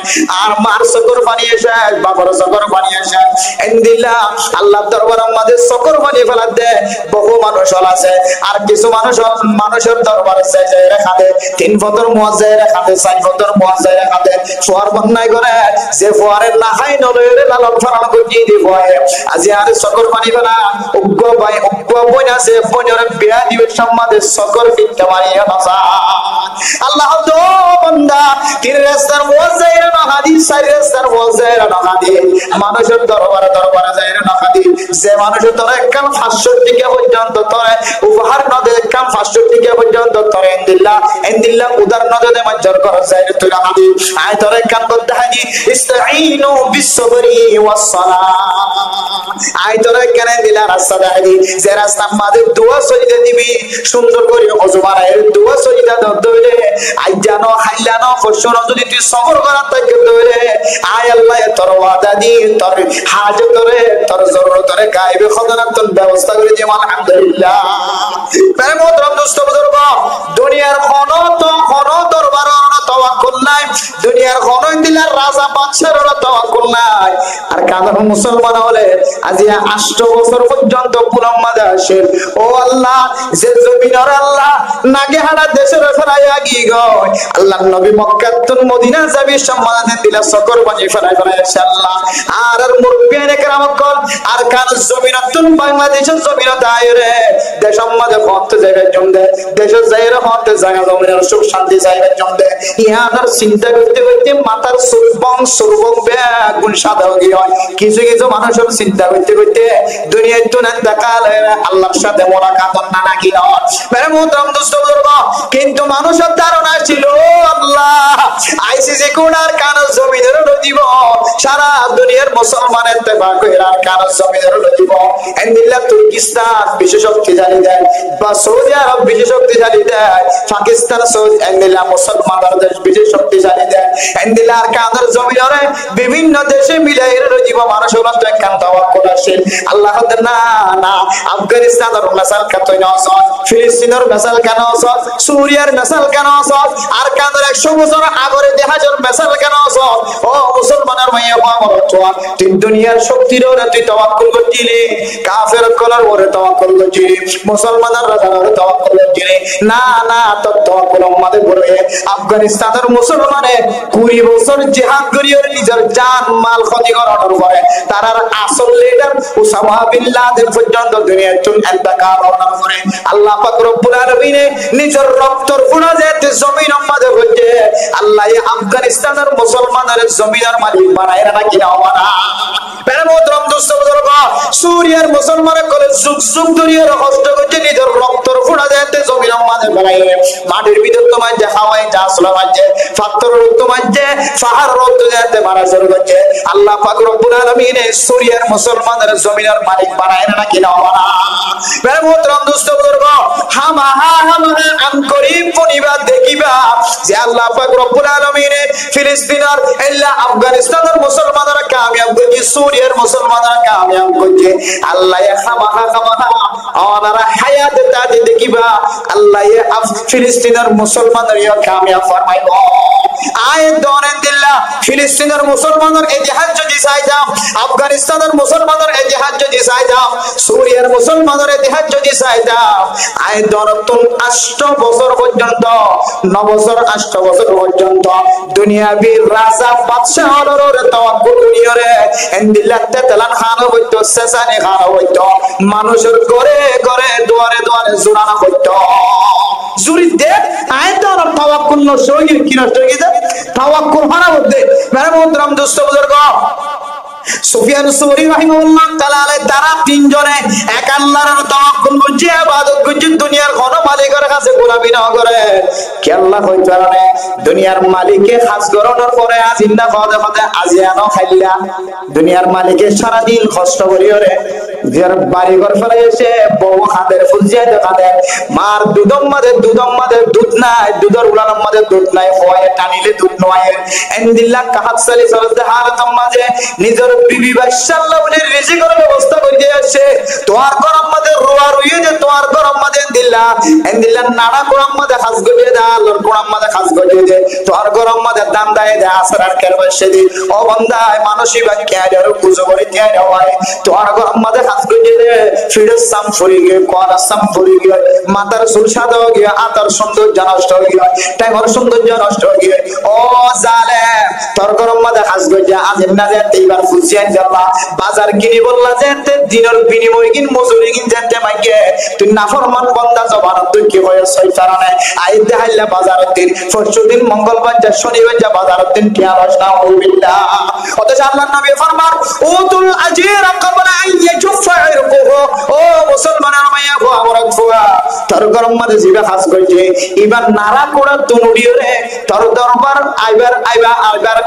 আর মার সকর পানি এসে বাবার সকর পানি এসে এন্দিল্লাহ আল্লাহ দরবারের মাঝে সকর পানি ফেলা দে বহু মানুষ আছে আর কিছু মানুষের দরবারে যায় রেখা দে 3 বছর মুয়াজ্জায় রেখা দে 4 বছর মুয়াজ্জায় রেখা দে সোয়ার বন্নাই করে যে ফোয়ারে না খাই নলরে লালন ফারান করি দি ফোয়ে আজি আর সকর পানি বানা উগ্গ ভাই উগ্গ বই আছে বইরে বিয়া দিবে সম্মাদে সকর ফিটটা মারিয়া বাসা আল্লাহ তো বান্দা তিন রাস্তার মুয়াজ্জাইরা না হাদিস চার রাস্তার মুয়াজ্জাইরা না হাদিস মানুষের দরবারে যায় না হাদিস যে মানুষের তোরে কাম 500 টাকা পর্যন্ত তোরে উপহার না দে কাম 500 টাকা পর্যন্ত তোরে এন্দিল্লাহ উদার না দে মঞ্জুর করা যায় তুই হাদিস আয় তোরে কাম করতে হাদিস ইস্তাঈনু বিসসবরি ওয়াস-সালাহ আই তোরে কেন দিলা রাস্তা দেখাই যে রাস্তা মাঝে দোয়া সজিদা দিবি সুন্দর করে ওযু বানায় দোয়া সজিদা দইলে আই জানো হাইলানো ফসর যদি তুই সবর করা তাকে দইলে আয় আল্লাহ তোর ওয়াদা দি তোর হাজত করে তোর জরুরত করে গায়বে খজানাতন ব্যবস্থা করে দি আলহামদুলিল্লাহ। প্রিয় মোহতরম দোস্ত বুজুর্গ দুনিয়ার কোন দরবার তাওয়াক্কুল নাই, দুনিয়ার কোন দিলার রাজা বাদশার তাওয়াক্কুল নাই। আর কাদের মুসলমান হলে আজি 8 বছর পর্যন্ত পুরম্মাদা আসেন ও আল্লাহ যে জমিনের আল্লাহ নাগে হারা দেশের ফেরাইয়া গি গয় আল্লাহর নবী মক্কা তুন মদিনা যাবি সম্মানে দিলা সকর বানি ফেরাই আল্লাহ আর মুরব্বিয়ানে কেরাম কল আর কান জমিনাতুন বাংলাদেশের জমিনত আইরে দেশের মধ্যে হতে যাবে জমদে দেশের যাইরে হতে জায়গা জমিনের সুখ শান্তি যাইবে জমদে ইহার চিন্তা করতে করতে মাথার সুরবং বেগুন সাদা হয়ে হয় কিছু কিছু মানুষের চিন্তা করতে করতে দুনিয়ায় তো না দেখালে আল্লাহর সাথে মোলাকাত না নাকি নয় মেরে মোহতরম দোস্ত বুজুর্গ কিন্তু মানুষের ধারণা ছিল আল্লাহ আইসিসি কোনার কান জমিনের দিব সারা দুনিয়ার মুসলমানের ইত্তেফাক কইরা কান জমিনের দিব এন্দিল্লাহ তুর্কিস্তান বিশেষ শক্তিশালী দেয় বা সৌদি আরব বিশেষ শক্তিশালী দেয় পাকিস্তান সৌদি এন্দিল্লাহ মুসলমানদের দেশ বিশেষ শক্তিশালী দেয় এন্দিল্লাহ কানের জমিনে বিভিন্ন দেশে মিলাইয়ের জীব মানুষ হলো তো একখান তাওয়াক্কুল আসে আল্লাহ না না আফগানিস্তানের মেসাল কাতই না সব ফিলিস্তিনের মেসাল কেন সব সুরিয়ার মেসাল কেন সব আর কানের 100 বছর আগরে দেহাজের মেসাল কেন সব ও মুসলমানের মাইয়া আমার তোয়া তুই দুনিয়ার শক্তির ওরে তুই তাওয়াক্কুল করছিলি কাফের কলার ওরে তাওয়াক্কুল করছিলি মুসলমানের রাজার ওরে তাওয়াক্কুল করছিলি না না তো তাওয়াক্কুল আমাদের বড় আফগানিস্তানের মুসলমানে 20 বছর জিহাদ করিয়ে নিজের জান মাল ক্ষতি করার পরে তার আসল লিডার উসামা বিন লাদেন পর্যন্ত দুনিয়ার চুন ইন্তেকাল হওয়ার পরে আল্লাহ পাক রব্বুল আলামিন নিজের রক্তর গুণা যেতে জমিনের মধ্যে হচ্ছে আল্লাহ এই আফগানিস্তানের মুসলমানদের জমিনের মালিক বানায় না কি না বানা প্রিয় মোহতরম দোস্ত বুজুর্গ সুরিয়ার মুসলমানের করে যুগ যুগ ধরে কষ্ট করছে নিজের রক্তর ফোড়া যাতে জমির মাঝে ফেলাই মাটির ভিতর তোমার যে হাওয়ায় যা আসলো মাঝে পাথর তোমার যে পাহাড় রক্ত যাতে মারা শুরু করছে আল্লাহ পাক রব্বুল আলামিন সুরিয়ার মুসলমানের জমিনের মালিক বানায় না কিনা বানা মেরে মোহতরম দোস্ত বুজুর্গ হামাহা আন করিম পরিবার দেখিবা যে আল্লাহ পাক রব্বুল আলামিন ফিলিস্তিনের ইল্লা আফগানিস্তানের মুসলমানরা কামিয়াব করছে সুরিয়ার মুসলমানরা কামিয়াব করছে আল্লাহ হামাহা ওনারা হায়াত তাতে দেখিবা আল্লাহ ফিলিস্তিনের মুসলমানরা কামিয়াব ফরমাইব আয়াত দরেন দিল্লাহ ফিলিস্তিনের মুসলমানদের ইতিহাস যদি চাই যাও আফগানিস্তানের মুসলমানদের ইতিহাস যদি চাই যাও সুরিয়ার মুসলমানদের ইতিহাস যদি চাই যাও আয়াত দরতুন 8 বছর পর্যন্ত 9 বছর 8 বছর পর্যন্ত দুনিয়াবি রাজা বাদশা হলর তাওয়াক্কুল করিয়রে এন্দিল্লাতে তেলান খান হইতো সেসানি খান হইতো মানুষের ঘরে ঘরে দুয়ারে দুয়ারে জোরানা হইতো জুরি দে আয়াত আর তাওয়াক্কুল নষ্ট হয়ে কি নষ্ট হয়ে গেছে তাওয়াক্কুল হারা হতে মেরে মোহতরম দোস্ত বুজুর্গ সুফিয়ান সুরি রাহিমাহুল্লাহ তাআলা তারা তিনজনে এক আল্লাহর তাওয়াক্কুল করছে ইবাদত করছে দুনিয়ার কোন মালিকের কাছে গোলামি না করে কি আল্লাহ কইতে পারে দুনিয়ার মালিককে খাস করানোর পরে আজিন্দা ফাদে ফাদে আজিয়ানো খাইলা দুনিয়ার মালিককে সারা দিন কষ্ট করিওরে যার বাড়ি ঘর ফেলে এসে বউ হাতের ফুলজিয়া দেখাতে মার দুধম মাদে দুধ নাই দুধর উলানোর মাদে দুধ নাই হয় টানিলে দুধ নয় এন্দিল্লাহ কাহাত সালি সরতে হারাতম মাঝে নিজের বিবি বাদশাল্লাহ বলে রিজিকের ব্যবস্থা করে আসে তোর গরম মাঝে রুয়া রুইয়ে যে তোর গরম মাঝে এন্দিল্লাহ নাড়া গরম মাঝে খাস গজিয়ে দে আল্লাহর গরম মাঝে খাস গজিয়ে দে তোর গরম মাঝে দাম দেয় দে আসরার কেন বসে দি ও বান্দায় মানসী বা কেয়ারে আর কুজো করে কেয়ারে হয় তোর গরম মাঝে খাস গজিয়ে দে ফিরে সাম ফুরি গিয়ে কোয়ারা সাম ফুরি গিয়ে মাথার চুল সাদা হয়ে গিয়ে আতার সৌন্দর্য নষ্ট হয়ে গিয়ে টাইমর সৌন্দর্য নষ্ট হয়ে গিয়ে ও জালেম তোর গরম মাঝে খাস গজিয়ে আজ না যেতে এবার ফুলছিয়ান যাবা বাজার কিনি বললা যেতে দিনের বিনিময় কিন মজুরি কিন যেতে মাইকে তুই নাফরমান বান্দা জবান তুই কি হয় শয়তানে আইতে হাইলা বাজারের দিন পরশুদিন মঙ্গলবার যা শনিবার যা বাজারের দিন কিয়া রসনা বিল্লাহ অতঃ আল্লাহর নবী ফরমান উতুল আজির ক্বাবলা আন ইয়াজফা ইরকুহু ও মুসলমানের মাইয়া গো আমরা ফুয়া তোর গরম মাঝে জিবা খাস কইছে এবার নারা কোড়া তুনুড়িও রে তোর দরবার আইবার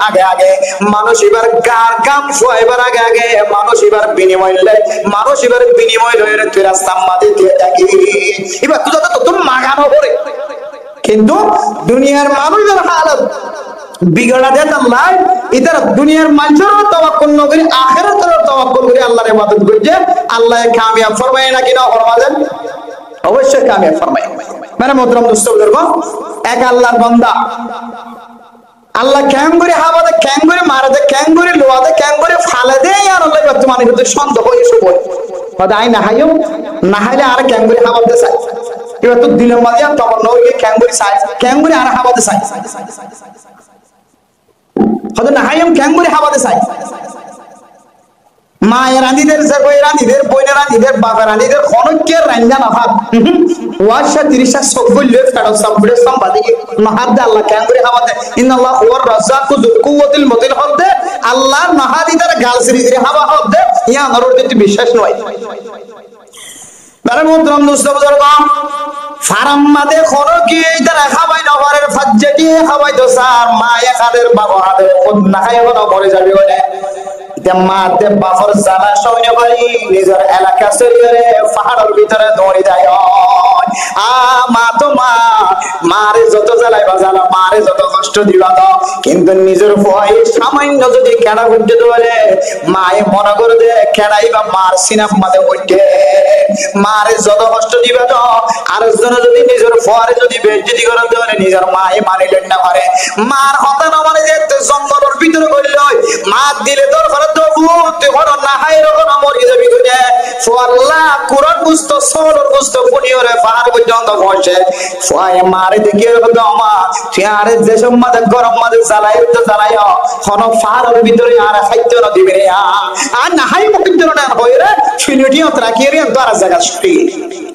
আগে আগে মানুষ এবার গার কাম ফুয়াইবার আগে আগে মানুষ এবার বিনিময় লয়ে তুই রাস্তা মাঝে দিয়ে থাকি এবার তুই তো তোর মাগানো করে কিন্তু দুনিয়ার মানুষের হালত বিগড়া দেন আল্লাহ ইদার দুনিয়ার মানুষের তাওয়াক্কুল না করে আখিরাতের তাওয়াক্কুল করে আল্লাহর ইবাদত করছে আল্লাহ কামিয়াব ফরমায় না কিনা ফরমাবেন অবশ্যই কামিয়াব ফরমায় মানে মোহতরম দোস্ত বুজুর্গ এক আল্লাহর বান্দা আল্লাহ ক্যাং করে হাওয়াতে ক্যাং করে মারাতে ক্যাং করে লোয়াতে ক্যাং করে ফালে দেয় আর আল্লাহ বর্তমানে কিন্তু সন্দেহ হয়ে শুভ কথা আই না হাইও না হাইলে আর ক্যাং করে হাওয়াতে চাই এবার তো দিলের মাঝে তখন নয় ক্যাং করে চাই ক্যাং করে আর হাওয়াতে চাই হয়তো না হাইম ক্যাং করে হাওয়াতে চাই মায়ের রানীদের জাগোয় রানীদের বইনের রানীদের বাবার রানীদের খনকের রান্না না ভাত ওয়াশা 30 সবগুলো ফেরত সাবড়ে সম্পাদি নাহাদ আল্লাহ কেন করে হাওয়াতে ইন্নাল্লাহ হুয়ার রাজ্জাকু যুল কুওয়াতিল মতিন হদে আল্লাহ নাহাদিদার গালসরি হাওয়া হদে ইয়া নরর দিতে বিশ্বাস নয় বারে মোহতরম দোস্ত বুজুর্গ ফারাম মাদে খনকি ইদারা খাবাই না ঘরের ফাজ্জাটি খাবাই তো স্যার মায়ে খাদের বাবা হাতে খুদ না খাইও না মরে যাবে বলে মাতে বাফর জালা সৈন্য বাড়ি নিজের এলাকা সরিয়ে পাহাড়ের ভিতরে দৌড়ে যায় মা তো মারে যত জ্বালাই বাজালা মারে যত কষ্ট দিবা তো কিন্তু নিজের ভয় সামান্য যদি কেনা করতে ধরে মায়ে মনে করে দে কেনাই বা মার সিনাপ মাঝে উঠে মারে যত কষ্ট দিবা তো আরেকজন যদি নিজের ভয় যদি বেজ্জতি করে ধরে নিজের মায়ে মানিলেন না পারে মার হতা না মানে যে জঙ্গলের ভিতরে করল মা দিলে তোর ঘরে তো বুঝতে ঘর না হাই রকম মরে যাবি করে আল্লাহ কুরআন বুঝতো সরল বুঝতো পুনিয়রে পাহাড় পর্যন্ত বসে ফায় মারে দেখে হতো আমা তুই যেসব মাঝে গরম মাঝে জ্বালাই তো জ্বালাইও কোন পাহাড়ের ভিতরে আর খাইতে না দিবে রে আর না হাই মুখ ভিতরে না হয়ে রে ফিনিটিও রাখিয়ে রে তো আর জায়গা ছুটি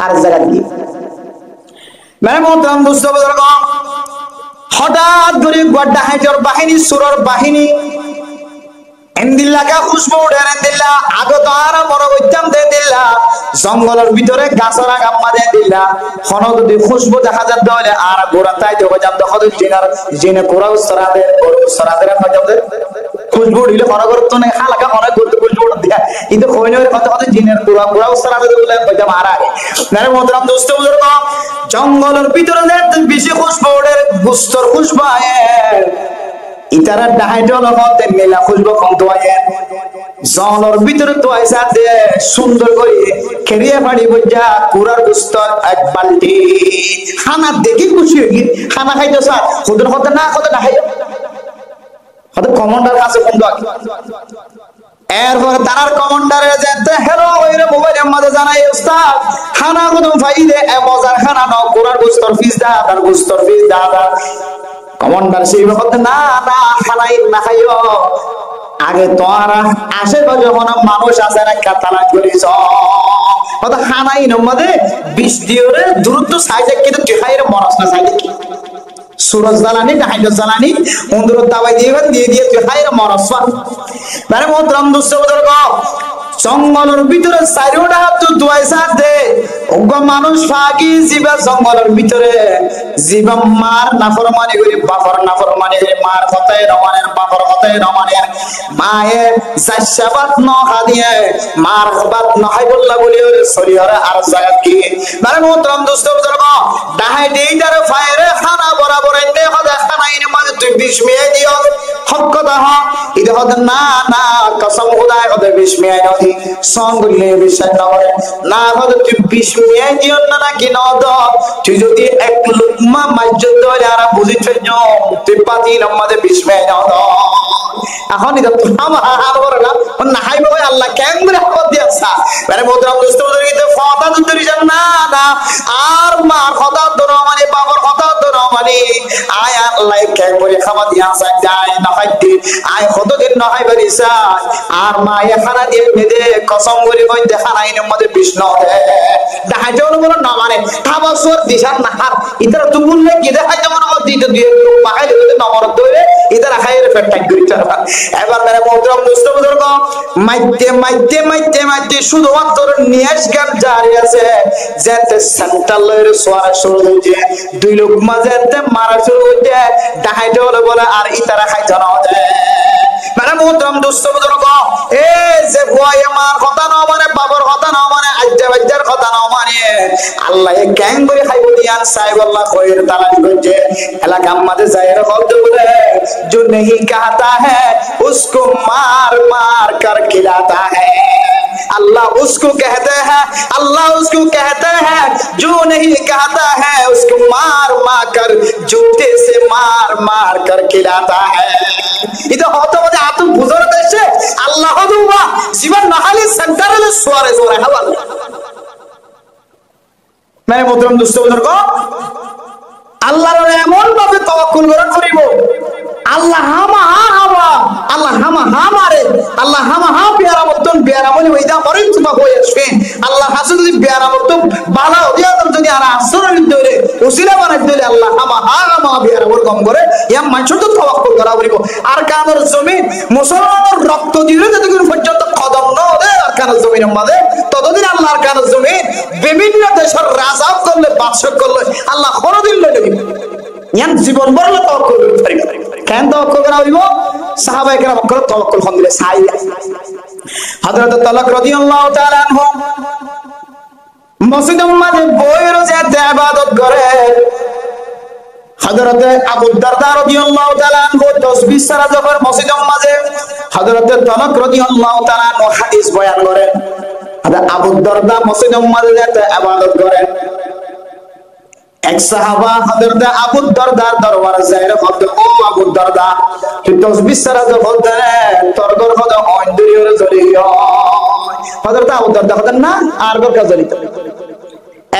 আর জায়গা দি মানে মোহতরম দোস্ত বুজুর্গ হঠাৎ করে গড্ডা হাইজর বাহিনী সুরর বাহিনী এন্দিল্লা কা খুশবু উড়ে এন্দিল্লা আগো তো আর মর বইতাম দে দিলা জঙ্গলের ভিতরে গাছের আগাম মাঝে দিলা হন যদি খুশবু দেখা যাবে তাহলে আর গোড়া তাই দেবো যাব দেখো জিনে কোরা সরাদের খুশবু দিলে মনে করতো না হালকা মনে করতে খুশবু দিয়া কিন্তু কইনের কথা কথা জিনের কোরা কোরা সরাদের বলে কইতে মারা নারে মোহতরম দোস্ত বুজুর্গ জঙ্গলের ভিতরে যে বেশি খুশবু ওদের গুস্তর খুশবু আয় ইতারা ডাহাইটল হতে মেলা খুশবু কম তো আয় জঙ্গলের ভিতরে তো আইসাতে সুন্দর করে খেরিয়ে বাড়ি বইয়া কুরার গুস্তর এক বালতি খানা দেখি খুশি হই খানা খাইতো স্যার ওদের হতে না খাই হতে কমান্ডার কাছে বন্ধু আগে এরপর তার কমান্ডারে যেতে হেলো ওইরে মোবাইলের মধ্যে জানাই উস্তাদ খানা কদম ফাইদে এ মজার খানা নাও কুরার গুস্তর ফিস দা তার গুস্তর ফিস দা কমান্ডার সেই বলতে না না খানাই না খাইও আগে তোরা আশেপাশে যখন মানুষ আছে না কাতালা করিস অত খানাই নমদে 20 দিওরে দ্রুত সাইজে কিন্তু তুই খাইরে মরস না সাইজে কি সুরজ জ্বালানি ডাইডস জ্বালানি অন্দর দাবাই দিয়ে তুই খাইরে মরস মানে মোহতরম দোস্ত বুজুর্গ জঙ্গলের ভিতরে চারিওটা হাত দুয়াই সাথে ওগো মানুষ ফাঁকি জিবা জঙ্গলের ভিতরে জিবা মার নাফরমানি করে বাপর নাফরমানি করে মার কথায় রমানের বাপর কথায় রমানের মায়ে জাশাবাত নখা দিয়ে মার বাত নখাই বললা বলি শরীরে আর জায়গা কি মানে মোহতরম দোস্ত বুজুর্গ দাহাই দেইটারে ফায়রে খানা বরাবর এনে হদা খানাইনে মানে তুই বিষ মিয়ে দিও হক কথা হ ইদে হদা না না কসম খোদায় হদা বিষ মিয়ে নথি সঙ্গলে বিষয় নয় না হদা তুই বিষ মিয়ে দিও না নাকি নদ তুই যদি এক লুকমা মাইজ্জত ধরে আর বুঝি ফেলছো তুই পাতি আমাদের বিষ মিয়ে নদ এখন এটা আমার আর বড় না না হাই বাবা আল্লাহ কেন করে হাত দিয়েছা মানে মোহতরম দোস্ত বুজুর্গিতে ফাতা দুতরি জান না না আর মার কথা ধরো মানে বাবার কথা ধরো মানে আয় আল্লাহ কেন করে খাওয়া দিয়া যায় না খাইতে আয় কতদিন না খাই বারিসা আর মা এখানা দিয়ে মেদে কসম করে কই দেখা নাই আমাদের বিষ্ণু দেখাইতে বলো না মানে খাবার সর দিশার না হাত ইতারা তুমি বললে কি দেখাইতে মনে কর দিতে দিয়ে পাখাই দিতে নমর ধরে ইতারা খাইরে ফেটাই কইতা এবার মানে মোহতরম দোস্ত বুজুর্গ মাইতে শুধুমাত্র নিয়াজ গান জারি আছে যেতে সেন্ট্রালের সোয়ার শুরু হইছে দুই লোক মাঝে মারা শুরু হইছে ডাহাইতে বলে আর ইতারা খাইতে না যায় মানে মোহতরম দোস্ত বুজুর্গ এ যে ভয় আমার কথা না মানে বাবার কথা না মানে আজ্জা বাজ্জার কথা না মানে আল্লাহ এ গ্যাং করে খাইব দিয়ান সাহেব আল্লাহ খয়ের তালাশ করছে এলাকা মাঝে যায় বলতে বলে जो नहीं कहता है उसको मार मार कर खिलाता है अल्लाह उसको कहते हैं अल्लाह उसको कहते हैं जो नहीं कहता है उसको मार मार कर जूते से मार मार कर खिलाता है इधर होता होता आप तो बुजुर्ग देशे अल्लाह दुआ जीवन नहाली संकरल स्वारे स्वारे हवा मैंने मोहतरम दोस्तों बुजुर्ग আল্লাহর এমন ভাবে তাওয়াক্কুল করিব আল্লাহ হামা হামা আল্লাহ হামা হামারে আল্লাহ হামা হা বিয়ারা মতন বিয়ারা বলি ওইদা পরে তোমা হয়ে আসবে আল্লাহ হাসু যদি বিয়ারা মতন বালা দিয়া যদি আর আসর ধরে উসিলা বানাই দিলে আল্লাহ হামা হামা বিয়ারা ওর কম করে ইয়া মানুষ তো তাওয়াক্কুল করা করিব আর কানের জমিন মুসলমানের রক্ত দিলে যতক্ষণ পর্যন্ত কদম না ওদের আর কানের জমিনের মধ্যে ততদিন আল্লাহর কানের জমিন বিভিন্ন দেশের রাজা করলে বাদশা করলে আল্লাহ কোনদিন লইবে ইয়ান জীবন বড় তাওয়াক্কুল করি কেন তাওয়াক্কুল করা হইব সাহাবায়ে কেরাম করে তাওয়াক্কুল খান দিলে সাইয়া হযরত তালাক রাদিয়াল্লাহু তাআলা আনহু মসজিদের মধ্যে বইয়ের যেতে ইবাদত করে হযরত আবু দারদা রাদিয়াল্লাহু তাআলা আনহু তাসবিহ সারা যখন মসজিদের মধ্যে হযরত তালাক রাদিয়াল্লাহু তাআলা আনহু হাদিস বয়ান করেন আবু দারদা মসজিদের মধ্যে যেতে ইবাদত করেন এক সাহাবা হযরত আবু দারদার দরবারে যায় বলতে ও আবু দারদা তুই তাসবিহ সারা যখন তোর ঘর কত অন্ধরিয়রে চলে গিয়ে হযরত আবু দারদা বলেন না আর ঘর কাজ চলিত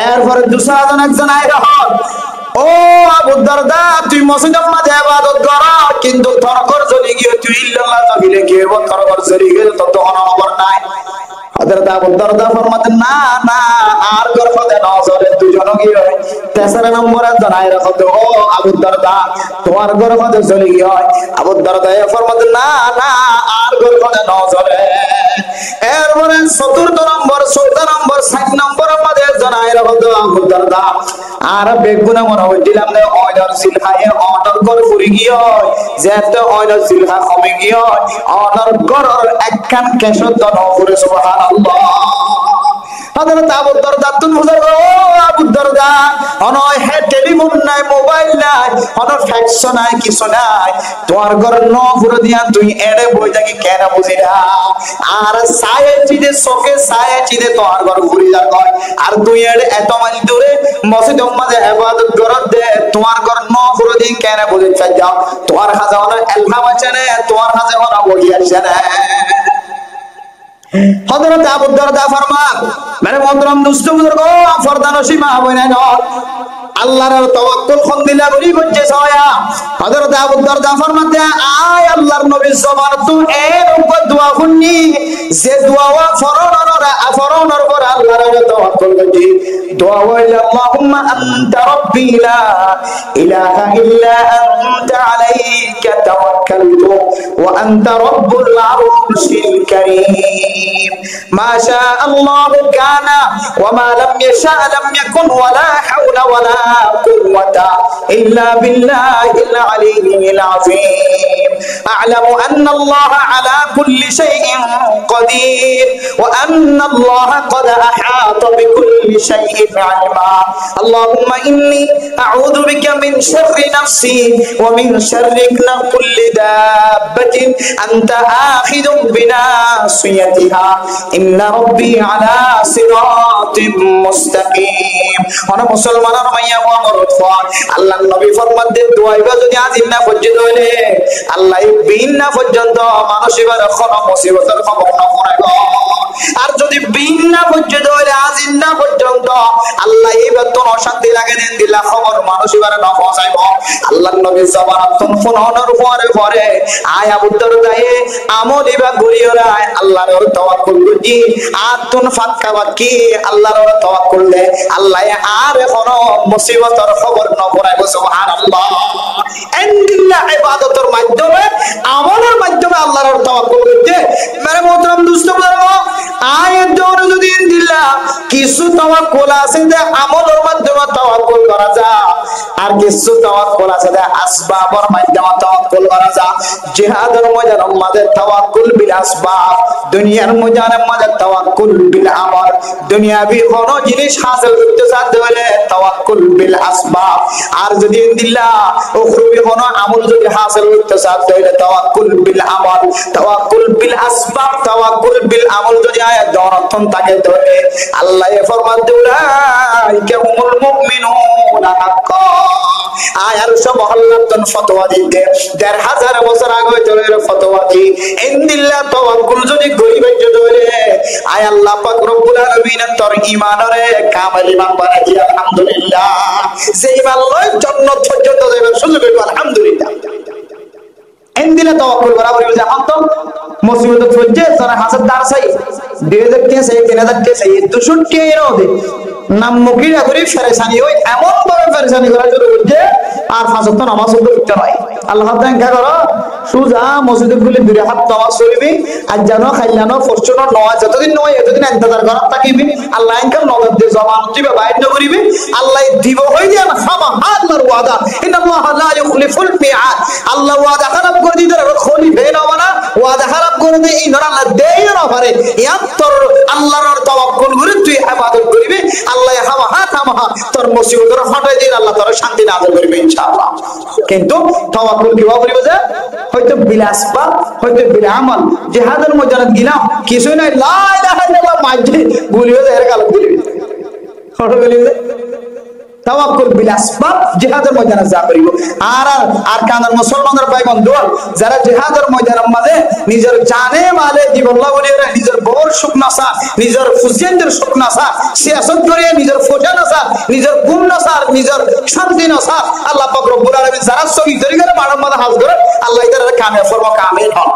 এরপরে দুসাজন একজন আইরা হল ও আবু দারদা তুই মসজিদের মধ্যে ইবাদত কর কিন্তু তোর ঘর চলে গিয়ে তুই ইল্লাল্লাহ কইলে কি হবে তোর ঘর চলে গেলে তো কোনো খবর নাই হযরত আবু দারদা ফরমাতেন না না আর ঘর কত নজরে দুজন গিয়ে তেসরা নম্বরে জানাই রাখো তো ও আবু দারদা তোমার ঘর কত চলে গিয়ে আবু দারদা ফরমাতেন না না আর ঘর কত নজরে এরপরে চতুর্থ নম্বর 14 আবু দারদা আর বেগুনা মনে হইছিলাম না অয়নর সিলহায়ে অনর গর ফুরি গিয়ে যেতে অয়নর সিলহা কমে গিয়ে অনর গরর একখান কেশর দন ফুরে সুবহানাল্লাহ। হযরত আবু দারদা তুন বুঝার ও আবু দারদা অনয় হে টেলিফোন নাই মোবাইল নাই অনর ফ্যাক্স নাই কিছু নাই তোমার ঘর ন ফুরে দিয়া তুই এড়ে বই থাকি কেন বুঝিরা আর সায়ে চিদে সোকে সায়ে চিদে তোমার ঘর ঘুরি যা কয় আর তুই এড়ে এত মাইল দূরে মসজিদের মাঝে ইবাদত করত দে তোমার ঘর ন ফুরে দি কেন বুঝি চাই যাও তোমার হাজা ওনা এলহাম আছে না তোমার হাজা ওনা বই আছে না। হযরত আবু দারদা ফরমান মেরে মোহতরম দোস্ত বুজুর্গ ফরদা নসিমা বইনা নর আল্লাহর তাওয়াক্কুল খন্দিলা বলি গজ্জে সয়া। হযরত আবু দারদা ফরমাতে আয় আল্লাহর নবী জবান তু এর উপর দোয়া শুনি যে দোয়া ওয়া ফরনর পর আল্লাহর তাওয়াক্কুল গজ্জি দোয়া হইল আল্লাহুম্মা আনতা রাব্বি লা ইলাহা ইল্লা আনতা আলাইকা তাওয়াক্কালতু ওয়া আনতা রাব্বুল আরশিল কারীম মা শা আল্লাহু কানা ওয়া মা লাম ইয়াশা লাম ইয়াকুন ওয়া লা হাওলা ওয়া লা quwwata illa billahil aliyyil azim a'lamu anna allaha ala kulli shay'in qadir wa anna allaha qad ahata bi kulli shay'in 'ilma allahumma inni a'udhu bika min sharri nafsi wa min sharri kulli dabbatin anta akhidun bi nasiyatiha inna rabbi ala siratin mustaqim ana muslimanar মাইয়া আল্লাহর নবী ফরমাতে দোয়াইবা যদি আজিন না পর্যন্ত হইলে আল্লাহ বিন না পর্যন্ত মানুষের কোন মুসিবতের খবর না পড়াইব আর যদি বিন না পর্যন্ত হইলে আজিন না পর্যন্ত আল্লাহ এই বেতন অশান্তি লাগে দেন দিলা খবর মানুষের না পৌঁছাইব। আল্লাহর নবী জবানতন ফোনর পরে আয় আবু দারদায়ে আমলিবা গরিয়রায় আল্লাহর তাওয়াক্কুল করজি আতুন ফাক্কা বাকি আল্লাহর তাওয়াক্কুল দে আল্লাহ আর কোন মুসিবতের খবর না পড়াইব সুবহানাল্লাহ। ইনদিল্লাহ ইবাদতের মাধ্যমে আমলের মাধ্যমে আল্লাহর তাওয়াক্কুল করতে মানে মোহতরম দোস্ত বলবো আয়াত জোরে যদি ইনদিল্লাহ কিছু তাওয়াক্কুল আছে যে আমলের মাধ্যমে তাওয়াক্কুল করা যায় আর কিছু তাওয়াক্কুল আছে যে আসবাবের মাধ্যমে তাওয়াক্কুল করা যায়। জিহাদের ময়দানের মাঝে তাওয়াক্কুল বিল আসবাব দুনিয়ার ময়দানের মাঝে তাওয়াক্কুল বিল আমল দুনিয়াবি কোন জিনিস হাসিল করতে চাইতে হলে তাওয়াক্কুল বিল আসবাব আর যদি ইনদিল্লাহ উখরবি কোন আমল যদি হাসিল করতে চাইতে হলে তাওয়াক্কুল বিল আমল তাওয়াক্কুল বিল আসবাব তাওয়াক্কুল বিল আমল যদি আয়াত দরতন তাকে ধরে আল্লাহ ফরমাতে উলাইকা হুমুল মুমিনুনা হাক্কা আয়ার সব মহল্লাতন ফতোয়া দিতে ১৫০০ বছর আগে চলে ফতোয়া দি ইনদিল্লাহ তাওয়াক্কুল যদি গরিবের ধরে আয় আল্লাহ পাক রব্বুল আলামিন তোর ঈমানরে কামেল ঈমান বানাই দি আলহামদুলিল্লাহ যে ঈমান লয় জান্নাত পর্যন্ত যাবে সুযোগ হইব আলহামদুলিল্লাহ। ইনদিল্লাহ তাওয়াক্কুল বরাবর হইছে এখন তো মুসিবত ফজে যারা হাসাদ দার চাই ২০০০ কে চাই ৩০০০ কে চাই ৬২ কে এর ওদে নাম মুকিরা গরিব ফেরেশানি হই এমন ভাবে ফেরেশানি করা শুরু করছে আর ফাজত নামাজ পড়তে হয় আল্লাহ তাআলা কি করো সুজা মসজিদে গুলি দুই হাত নামাজ পড়বি আর জানো খাইলানো ফরচুনো নয় যতদিন নয় এতদিন ইন্তজার করা থাকিবি আল্লাহ ইনকাম নগদ দিয়ে জবান দিবে বাইর না করিবি আল্লাহ দিব হই দিয়া না খামা আল্লাহর ওয়াদা ইন্নাল্লাহ লা ইখলিফুল মিআদ আল্লাহ ওয়াদা খারাপ করে দিতে খলি ভেনা না ওয়াদা খারাপ করে দিয়ে ইনরা আল্লাহ দেই না পারে ইয়াত্তর আল্লাহর তাওয়াক্কুল করে তুই ইবাদত করিবি আল্লাহ খামা তোর মুসিবতের ফাটাই দিন আল্লাহ তোর শান্তি নাযিল করবে ইনশাআল্লাহ। কিন্তু তাওয়াক্কুল কি করিব যে হয়তো বিলাসবা হয়তো বিল আমল জিহাদের ময়দানে গিলাম কিছু নাই লা ইলাহা ইল্লাল্লাহ মাঝে গুলিও এর গাল গুলিবি ফটো গুলিবি তাওয়াক্কুল বিল আসবাব জিহাদের ময়দানে যা করিব আর কানার মুসলমানদের ভাই বন্ধু যারা জিহাদের ময়দানের মাঝে নিজের জানে মালে জীবন লাগুলিয়ে নিজের বড় সুখ নাসা নিজের ফুজিয়ানদের সুখ নাসা সিয়াসত করে নিজের ফোজা নাসা নিজের গুম নাসা নিজের শান্তি নাসা আল্লাহ পাক রব্বুল আলামিন যারা সহি তরিকার মানব মাঝে হাজ করে আল্লাহ এদের কামিয়াব ফরমা কামিল হন।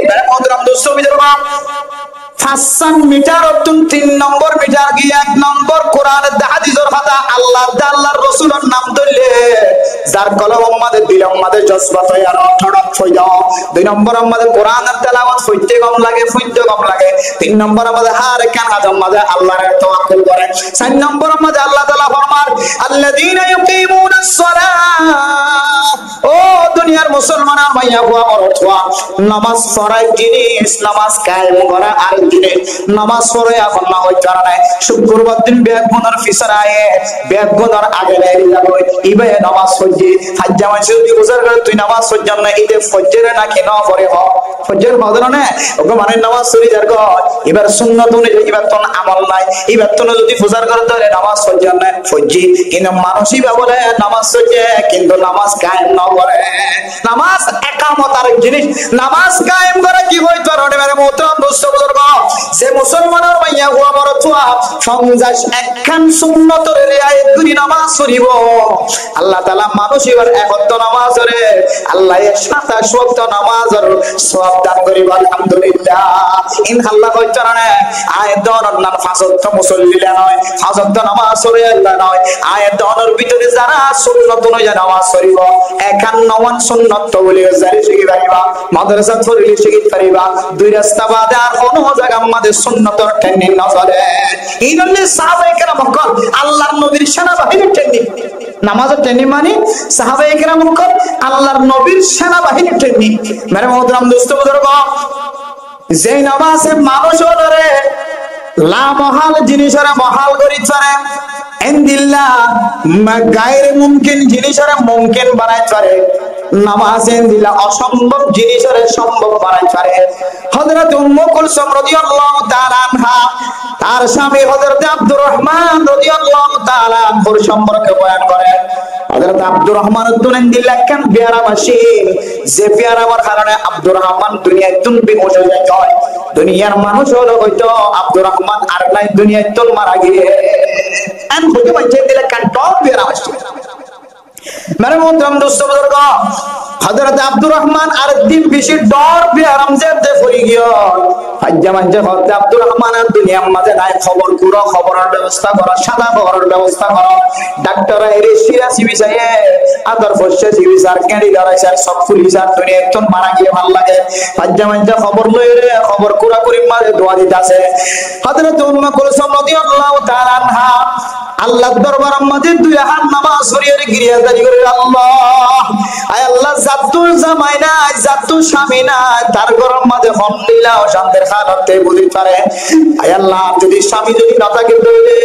এবারে মহতরম দোস্ত বিজরমা ৫ মিটার অতুন ৩ নম্বর মিটার গিয়ে ১ নম্বর কোরআনের হাদিসের কথা আল্লাহর রাসূলের নাম ধরলে যার কলম আমাদের দিল আমাদের জজবাত হয় আর অঠড়ক হয়ে যাও। 2 নম্বর আমাদের কোরআনের তেলাওয়াত হইতে কম লাগে, ফুইতে কম লাগে। 3 নম্বর আমাদের হার কান আদম আমাদের আল্লাহর তাওয়াক্কুল করে। 4 নম্বর আমাদের আল্লাহ তাআলা ফরমান আল্লাযীনা ইউকিমুনাস সালাহ। ও দুনিয়ার মুসলমান আর ভাইয়া বুয়া বড় নামাজ পড়ার জিনিস, নামাজ কায়েম করা আর জিনিস। নামাজ পড়ে এখন না হই কারণে শুক্রবার দিন বেগুনের ফিসরায়ে বেগুনের আগে লেগে যাব ইবে নামাজ পড়ি হাজ্জা মাসে যদি গুজার করে তুই নামাজ পড়ছস না ঈদে ফজরে না কেন পড়ে হ ফজর ফজর না ওকে মানে নামাজ পড়ি যার গো এবার সুন্নাত অনুযায়ী এবার তো আমল নাই এবার তো যদি ফুজার করে তাহলে নামাজ পড়ছস না ফজি কিন্তু মানুষই বলে নামাজ পড়ে কিন্তু নামাজ কায়েম না করে। নামাজ একামত আর জিনিস, নামাজ কায়েম করে কি হই তোর মানে মোহতারাম দোস্ত বুজুর্গ যে মুসলমানের মাইয়া হুয়া বড় তুয়া সংজাস একখান সুন্নতের রিয়ায়েত করি নামাজ পড়িব আল্লাহ তাআলা মানুষ এবার একত্ব নামাজ পড়ে আল্লাহ 27 ওয়াক্ত নামাজের সওয়াব দান করিব। আলহামদুলিল্লাহ ইনশাআল্লাহ কইতো না আয়াত দরন না ফাজত মুসল্লিলা নয় ফাজত নামাজ পড়ে আল্লাহ নয় আয়াত দরনের ভিতরে যারা সুন্নত অনুযায়ী নামাজ পড়িব 51 সুন্নত বলে জারি শিখি পারিবা মাদ্রাসা পড়লে শিখি পারিবা। 2 রাস্তা বাদে আর কোন জায়গা আমাদের সুন্নতর ট্রেনিং না চলে। এই জন্য সাহাবায়ে কেরাম বলেন আল্লাহর নবীর সেনাবাহিনীর ট্রেনিং, নামাজের ট্রেনিং মানে সাহাবায়ে কেরাম বলেন আল্লাহর নবীর সেনাবাহিনীর ট্রেনিং। মেরে মোহতারাম দোস্ত বুজুর্গ যে নামাজে মানুষ ধরে লা মহাল জিনিসের মহাল করি চলে এন্দিল্লাহ গায়রে মুমকিন জিনিসের মুমকিন বানাই পারে, নামাজে দিলা অসম্ভব জিনিসের সম্ভব বানাই পারে। হযরত উম্মু কুলসুম রাদিয়াল্লাহু তাআলা আনহা তার স্বামী হযরত আব্দুর রহমান রাদিয়াল্লাহু তাআলা আনহুর সম্পর্কে বয়ান করেন। হযরত আব্দুর রহমান দিল্লাহ কেন পেয়ারা মাসিন যে পেয়ারার কারণে আব্দুর রহমান দুনিয়ায় তুন বেহুশ হয়ে যায়। দুনিয়ার মানুষ হলো হয়তো আব্দুর রহমান আর নাই দুনিয়ায় তুন মারা গিয়ে এন হতে বাঁচে দিলে কেন টপ পেয়ারা মাসিন। মেরে মোহতারাম দোস্ত বুজুর্গ হযরত আব্দুর রহমান আর দিন বেশি ডর বেআরাম যেতে পড়ি গিয়ে হাজ্জা মানজে হযরত আব্দুর রহমান আর দুনিয়ার মাঝে নাই খবর কুরো খবরের ব্যবস্থা করা সাদা খবরের ব্যবস্থা করা ডাক্তার এর সিরা সিবিসায়ে আদর ফসে সিবিসার ক্যান্ডি লড়াইসার সব পুলিশার দুনিয়া একজন মারা গিয়ে ভাল লাগে হাজ্জা মানজে খবর লই রে খবর কুরা করি মাঝে দোয়া দিতাছে। হযরত উম্মে কুলসুম রাদিয়াল্লাহু তাআলা আনহা আল্লাহর দরবারে মাঝে 2 হাত নামাজ পড়িয়ে গিরিয়া দাঁড়ি করে আল্লাহ আয় আল্লাহ জাতু জামাই না জাতু স্বামী না তার গরম মাঝে হন লীলা ও শান্তির হালতে বুঝি পারে। আয় আল্লাহ যদি স্বামী যদি না থাকে তাহলে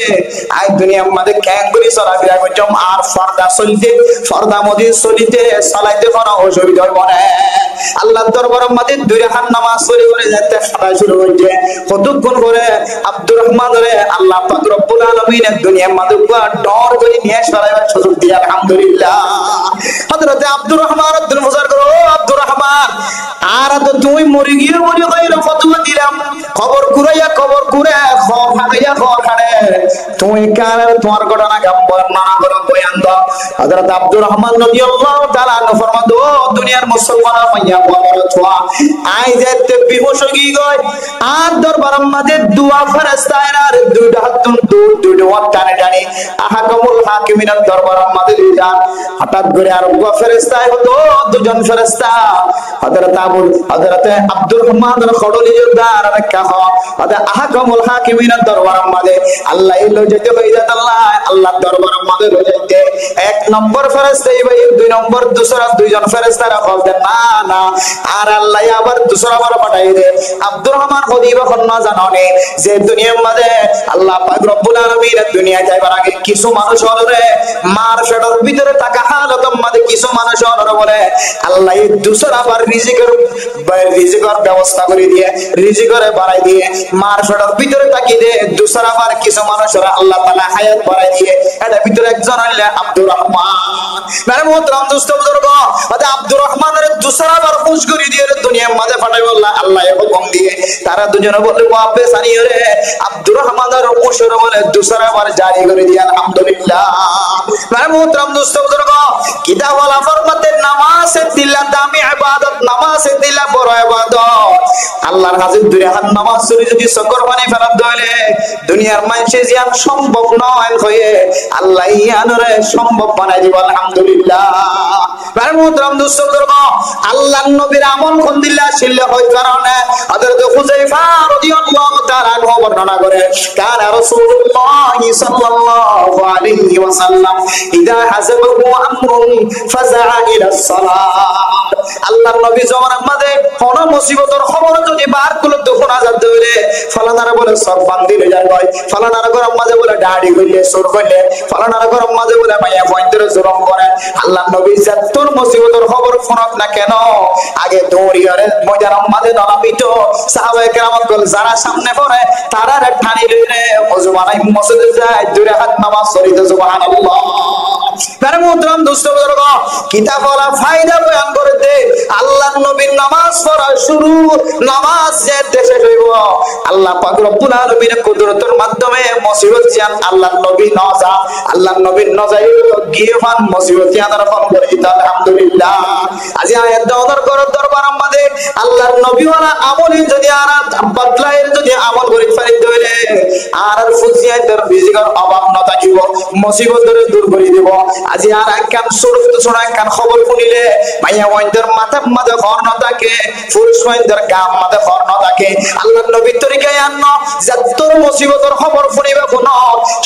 আই দুনিয়ার মাঝে ক্যাং করে চলাফেরা করতাম আর ফর্দা চলতে ফর্দা মধ্যে চলিতে চালাইতে কোনো অসুবিধা হইব না। আল্লাহর দরবারের মাঝে 2 হাত নামাজ পড়ে করে যেতে খাওয়া শুরু হইছে কতক্ষণ করে আব্দুর রহমান রে আল্লাহ পাক রব্বুল আলামিন দুনিয়ার মাঝে ডর করে নিয়ে সরাইবার সুযোগ দিয়ে আলহামদুলিল্লাহ। হযরত আব্দুর রহমান আব্দুল মুজার করো আব্দুর রহমান আর তো তুই মরি গিয়ে মরি কইলো ফতোয়া দিলাম খবর কুরাইয়া খবর কুরে খাইয়া খাড়ে তুই কার তোমার ঘটনা বর্ণনা করো বয়ান দাও। হযরত আব্দুর রহমান রাদিয়াল্লাহু তাআলা ফরমাতো দুনিয়ার মুসলমান মাইয়া বড় ছোয়া আই যেতে বেহুশ হয়ে গই আর দরবারের মাঝে দুয়া ফেরেশতার আর 2 হাত দুটো ওয়াট টানে টানে আহকামুল হাকিমিনের দরবারের মাঝে যান হঠাৎ করে আর ফেরেশতা হতো 2 জন ফেরেশতা হযরত আব্দুর রহমানের খড়লি জোরদার রাখা হয় আহকামুল হাকিমিনের দরবারের মাঝে আল্লাহ এলো যেতে হই যাত আল্লাহ দরবারের মাঝে লয়ে যাইতে 1 নম্বর ফেরেশতা ভাই 2 নম্বর দুসরা 2 জন ফেরেশতারা বলতেন না না আর আল্লাহ আবার দুসরা বার পাঠাই দে আব্দুর রহমান খদিবা খন্না জানানে যে দুনিয়ার মাঝে আল্লাহ পাক রব্বুল আলামিন দুনিয়া যাইবার আগে কিছু মানুষ হলরে মার ফেডর ভিতরে থাকা হালতের মাঝে কিছু মানুষ হলরে বলে আল্লাহ এই দুসরা বার রিজিকের ব্যবস্থা করে দিয়ে রিজিকের বাড়াই দিয়ে মার ফেডর ভিতরে থাকি দে দুসরা বার কিছু মানুষরা আল্লাহ তাআলা হায়াত বাড়াই দিয়ে এর ভিতরে একজন হইলে আব্দুর রহমান। মেরে মোহতরম দোস্ত বুজুর্গ ওতে আব্দুর রহমানের দুসরা বার খুশ করে দিয়ে দুনিয়ার মাঝে পাঠাই বললা আল্লাহ হুকুম দিয়ে তারা দুজনে বলে ওয়াবে সানিয়ে রে আব্দুর রহমানের ওশর বলে দুসরা বার জারি করে দিয়ে আলহামদুলিল্লাহ মেরে মোহতরম দোস্ত বুজুর্গ কিতাব ওয়ালা ফরমাতে নামাজ দিল্লা দামি ইবাদত নামাজ দিল্লা বড় ইবাদত আল্লাহর হাজির দুই হাত নামাজ পড়ে যদি সকর পানি ফেরত দইলে দুনিয়ার মানুষে জিয়ান সম্ভব নয় হয়ে আল্লাহ ইয়ানরে সম্ভব বানাই দিব আলহামদুলিল্লাহ মেরে মোহতরম দোস্ত বুজুর্গ আল্লাহর নবীর আমল কোন দিল্লা ছিল হয় কারণে হযরত হুযায়ফা রাদিয়াল্লাহু তাআলা বর্ণনা করে কানা রাসূলুল্লাহ সাল্লাল্লাহু আলাইহি ওয়াসাল্লাম ইদা হাযাবাহু আমরুন ফাযাআ ইলা সালাত আল্লাহর নবী জমানার মধ্যে কোন মুসিবতের খবর যদি বার করলে তখন আজাদ দিলে ফলানারা বলে সব বান্দি হয়ে যায় ভাই ফলানারা গরম মাঝে বলে দাড়ি হইলে সুর হইলে ফলানারা গরম মাঝে বলে মাইয়া পয়েন্টের জোরম করে আল্লাহর নবী যতর মুসিবতের খবর ফোনত না কেন আগে দৌড়িয়ারে ময়দানের মাঝে দলাপিত সাহাবায়ে কেরামত বল যারা সামনে পড়ে তারা ঠানি লইলে ওযু বানাই মসজিদে যায় দুই রাকাত নামাজ পড়িতে সুবহানাল্লাহ তার মোহতরম দোস্ত বুজুর্গ কিতাব ওয়ালা ফায়দা বয়ান করে দে আল্লাহর নবীর নামাজ পড়া শুরু নামাজ যে দেশে হইব আল্লাহ পাক রব্বুল আলামিনের কুদরতের মাধ্যমে মুসিবত জান আল্লাহর নবী নজা আল্লাহর নবীর নজাই গিয়ে ফান মুসিবত জানার ফল করে দিতে আলহামদুলিল্লাহ আজি আয়াত দাওয়ার করার দরবার আমাদের আল্লাহর নবী ওয়ালা আমলে যদি আর বদলায়ের যদি আমল করে ফেলতে হইলে আর ফুজিয়াতের রিজিকের অভাব না থাকিব মুসিবত দূর করে দেব আজি আর একখান সুরত শোনা একখান খবর শুনিলে মাইয়া ওয়াইন্দার মাথা মাথা ঘর না থাকে পুরুষ ওয়াইন্দার কাম মাথা ঘর না থাকে আল্লাহর নবীর তরিকায় আন্ন যতর মুসিবতের খবর শুনিবে কোন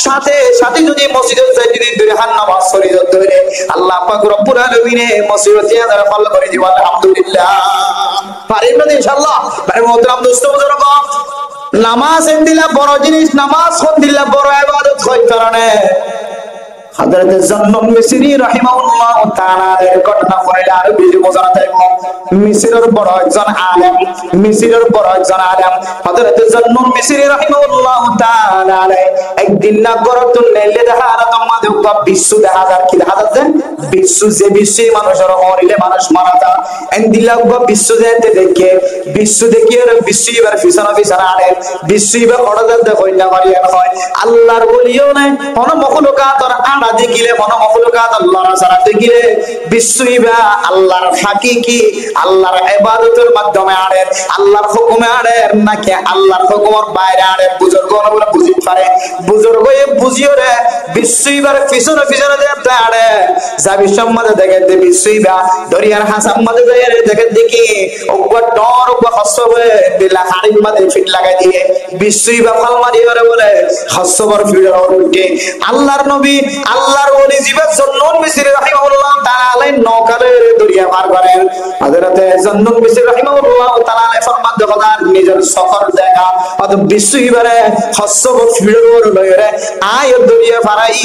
সাথে সাথে যদি মসজিদে যাই যদি দুই হাত নামাজ পড়ি ধরে আল্লাহ পাক রব্বুল আলামিনে মুসিবত ইয়াদার ফল করে দিব আলহামদুলিল্লাহ পারেন না ইনশাআল্লাহ ভাই মোহতরম দোস্ত বুজুর্গ নামাজ দিলা বড় জিনিস নামাজ কোন দিলা বড় ইবাদত হয় কারণে হযরত জান্নুল মিসরি রাহিমাহুল্লাহ তাআলা এর ঘটনা পড়লে আর বেশি বোঝানো যাবে মিসরের বড় একজন আলেম মিসরের বড় একজন আলেম হযরত জান্নুল মিসরি রাহিমাহুল্লাহ তাআলা একদিন না করত নেলে দেখা আর তোমাদের বিশ্ব দেখা যায় কি দেখা যাচ্ছে বিশ্ব যে বিশ্বে মানুষের হরিলে মানুষ মারা যায় এন্দিলা বিশ্ব যেতে দেখে বিশ্ব দেখি আর বিশ্ব এবার ফিসানা ফিসানা আরে বিশ্ব এবার অর্ডার দেয় হয় না মারিয়া হয় আল্লাহর বলিও না কোন মখলুকাত আর দেখিলে মন মখলুকাত আল্লাহর সারা দেখিলে বিশ্বইবা আল্লাহর হাকিকি আল্লাহর ইবাদতের মাধ্যমে আড়ে আল্লাহর হুকুমে আড়ে নাকি আল্লাহর হুকুমের বাইরে আড়ে বুজুর্গ বলে বুঝিতে পারে বুজুর্গ এ বুঝিও রে বিশ্বইবার পিছনে পিছনে যেতে আড়ে যা বিশ্বের মধ্যে দেখে দে বিশ্বইবা দরিয়ার হাসাম মধ্যে যায় দেখে দেখি ওগো ডর ওগো হসবে দিলা হাড়ির মধ্যে ফিট লাগাই দিয়ে বিশ্বইবা ফল মারিওরে বলে হসবর ফিড়ের উঠে আল্লাহর নবী আল্লাহর ওলি জীবন জান্নুল মিসরি রাহিমাহুল্লাহ তাআলা নৌকারে দরিয়া পার করেন হযরত জান্নুল মিসরি রাহিমাহুল্লাহ তাআলা ফরমান দেখার নিজের সফর দেখা অত বিশ্বইবারে হসব ফিড়ের লয়রে আয় দরিয়া পারাই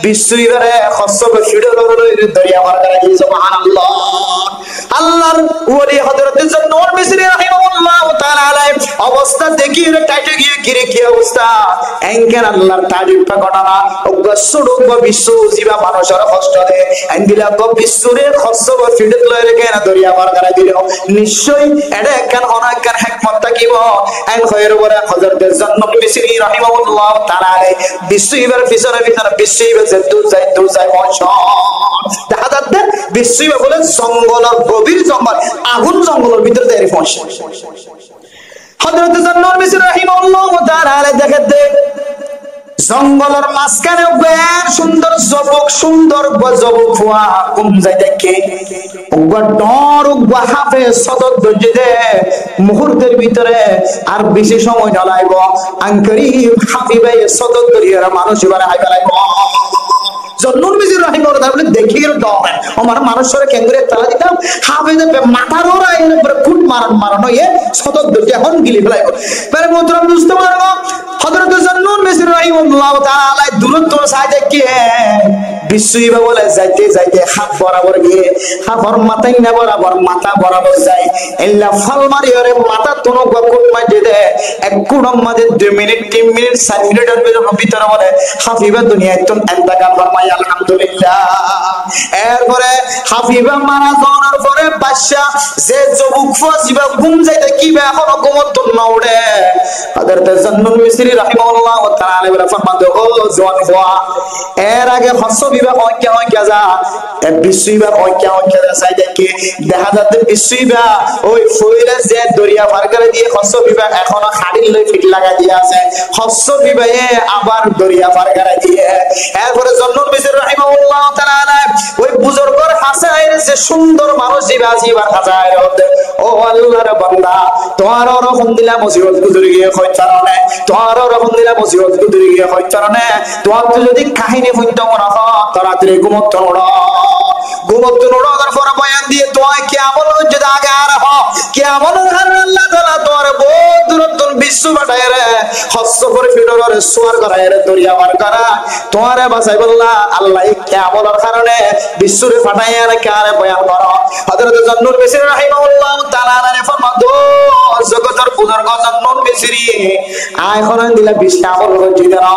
বিশ্বইবারে হসব ফিড়ের লয়রে দরিয়া পার করাই সুবহানাল্লাহ আল্লাহর ওলি হযরত জান্নুল মিসরি রাহিমাহুল্লাহ তাআলা অবস্থা দেখি টাইটে গিয়ে গিরে কি অবস্থা এনকেন আল্লাহর তারিফ ঘটনা ওগসুড় বিশ্ব জীবা মানুষের কষ্ট দেয় এন্দিলা বিশ্বরে খসব ফিডত লয়ে কেন দরিয়া পার করাই দিল নিশ্চয় এটা একখান অনেকখান হিকমত থাকিব এন খয়ের বলে হযরত জান্নুল মিসরি রাহিমাহুল্লাহ তাআলা বিশ্ব ইবার পিছনে পিছনে বিশ্ব ইবার যে দূর যায় পৌঁছ দেখা যাচ্ছে বিশ্ব ইবার বলে জঙ্গলের গভীর জঙ্গল আগুন জঙ্গলের ভিতরে দেরি পৌঁছে হযরত জান্নুল মিসরি রাহিমাহুল্লাহ তাআলা দেখতে জঙ্গলের মাঝখানে বের সুন্দর জবক সুন্দর জবক ফুয়া কোন যায় দেখে ডর হাফে সদর দে মুহূর্তের ভিতরে আর বেশি সময় নলাইব আঙ্করি হাফিবে সদর দরিয়ার মানুষ এবারে হাই ফেলাইব জান্নুল মিসরি রাহিমাহুল্লাহ বলে দেখি ডর আমার মানুষের কেন্দ্রে তালা দিতাম হাফিজে মাথার ওরা এর উপরে ফুট মারানো এ সদর দরিয়া এখন গিলি ফেলাইব মানে মোহতরম বুঝতে পারবো হযরত জান্নুল মিসরি রাহিমাহুল্লাহ তাআলা দূরত্ব সাইডে কি বিশ্বইবা বলে যাইতে যাইতে হাত বরাবর গিয়ে হাফর মাথায় না বরাবর মাথা বরাবর যায় এল্লা ফাল মারি ওরে মাথা তোনো গকুট মাঝে দে এক কুড়ম মাঝে 2 মিনিট 3 মিনিট 4 মিনিটের ভিতরে বলে হাফিবা দুনিয়ায় তুমি ইন্তেকাল ফরমাই আলহামদুলিল্লাহ। এরপরে হাফিবা মারা যাওয়ার পরে বাদশা যে যুবক ফাজিবা ঘুম যাইতে কি বে এখনো ঘুমত না উঠে হযরত জান্নুল মিসরি রাহিমাহুল্লাহ তাআলা বলে ফরমাতে ও জওয়ান হওয়া এর আগে হস্য বিবাহ হয় যা বিশ্বইবা হয় যা চাই দেখি দেখা যাচ্ছে বিশ্বইবা ওই ফইরে যে দরিয়া পার করে দিয়ে হস্য বিবাহ এখনো খাড়ি লই ফিট লাগা দিয়ে আছে হস্য বিবাহে আবার দরিয়া পার করে দিয়ে এরপরে জান্নুল মিসরি রাহিমাহুল্লাহ তাআলা ওই বুজুর্গর হাসায়ের যে সুন্দর মানুষ জিবার হাসায়ের ও আল্লাহর বান্দা তোমার রহম দিলা মুসিবত গুজরি গিয়ে কইতারনে তোমার রহম দিলা মুসিবত গুজরি গিয়ে কইতারনে তোমার যদি কাহিনী হইতো মনে হয় তাড়াতাড়ি ঘুমত নোড় তার পরে বয়ান দিয়ে তোমায় কিয়ামত যদি আগে আর হ কিয়ামত আল্লাহ তাআলা তোমার বহুত দূরত্ব বিশ্ব পাঠায় রে হস্ত করে ফিডরে সোয়ার করায় রে দরিয়া পার করা তোমারে বাঁচাই বললা আল্লাহ কিয়ামতের কারণে বিশ্বরে পাঠায় রে কারে বয়ান করো হযরত জান্নুল মিসরি রাহিমাহুল্লাহ তাআলা ফরমাতো জগতের বুজুর্গ জান্নুল মিসরি আয় কোন দিলা বিশ্ব আমল হচ্ছে না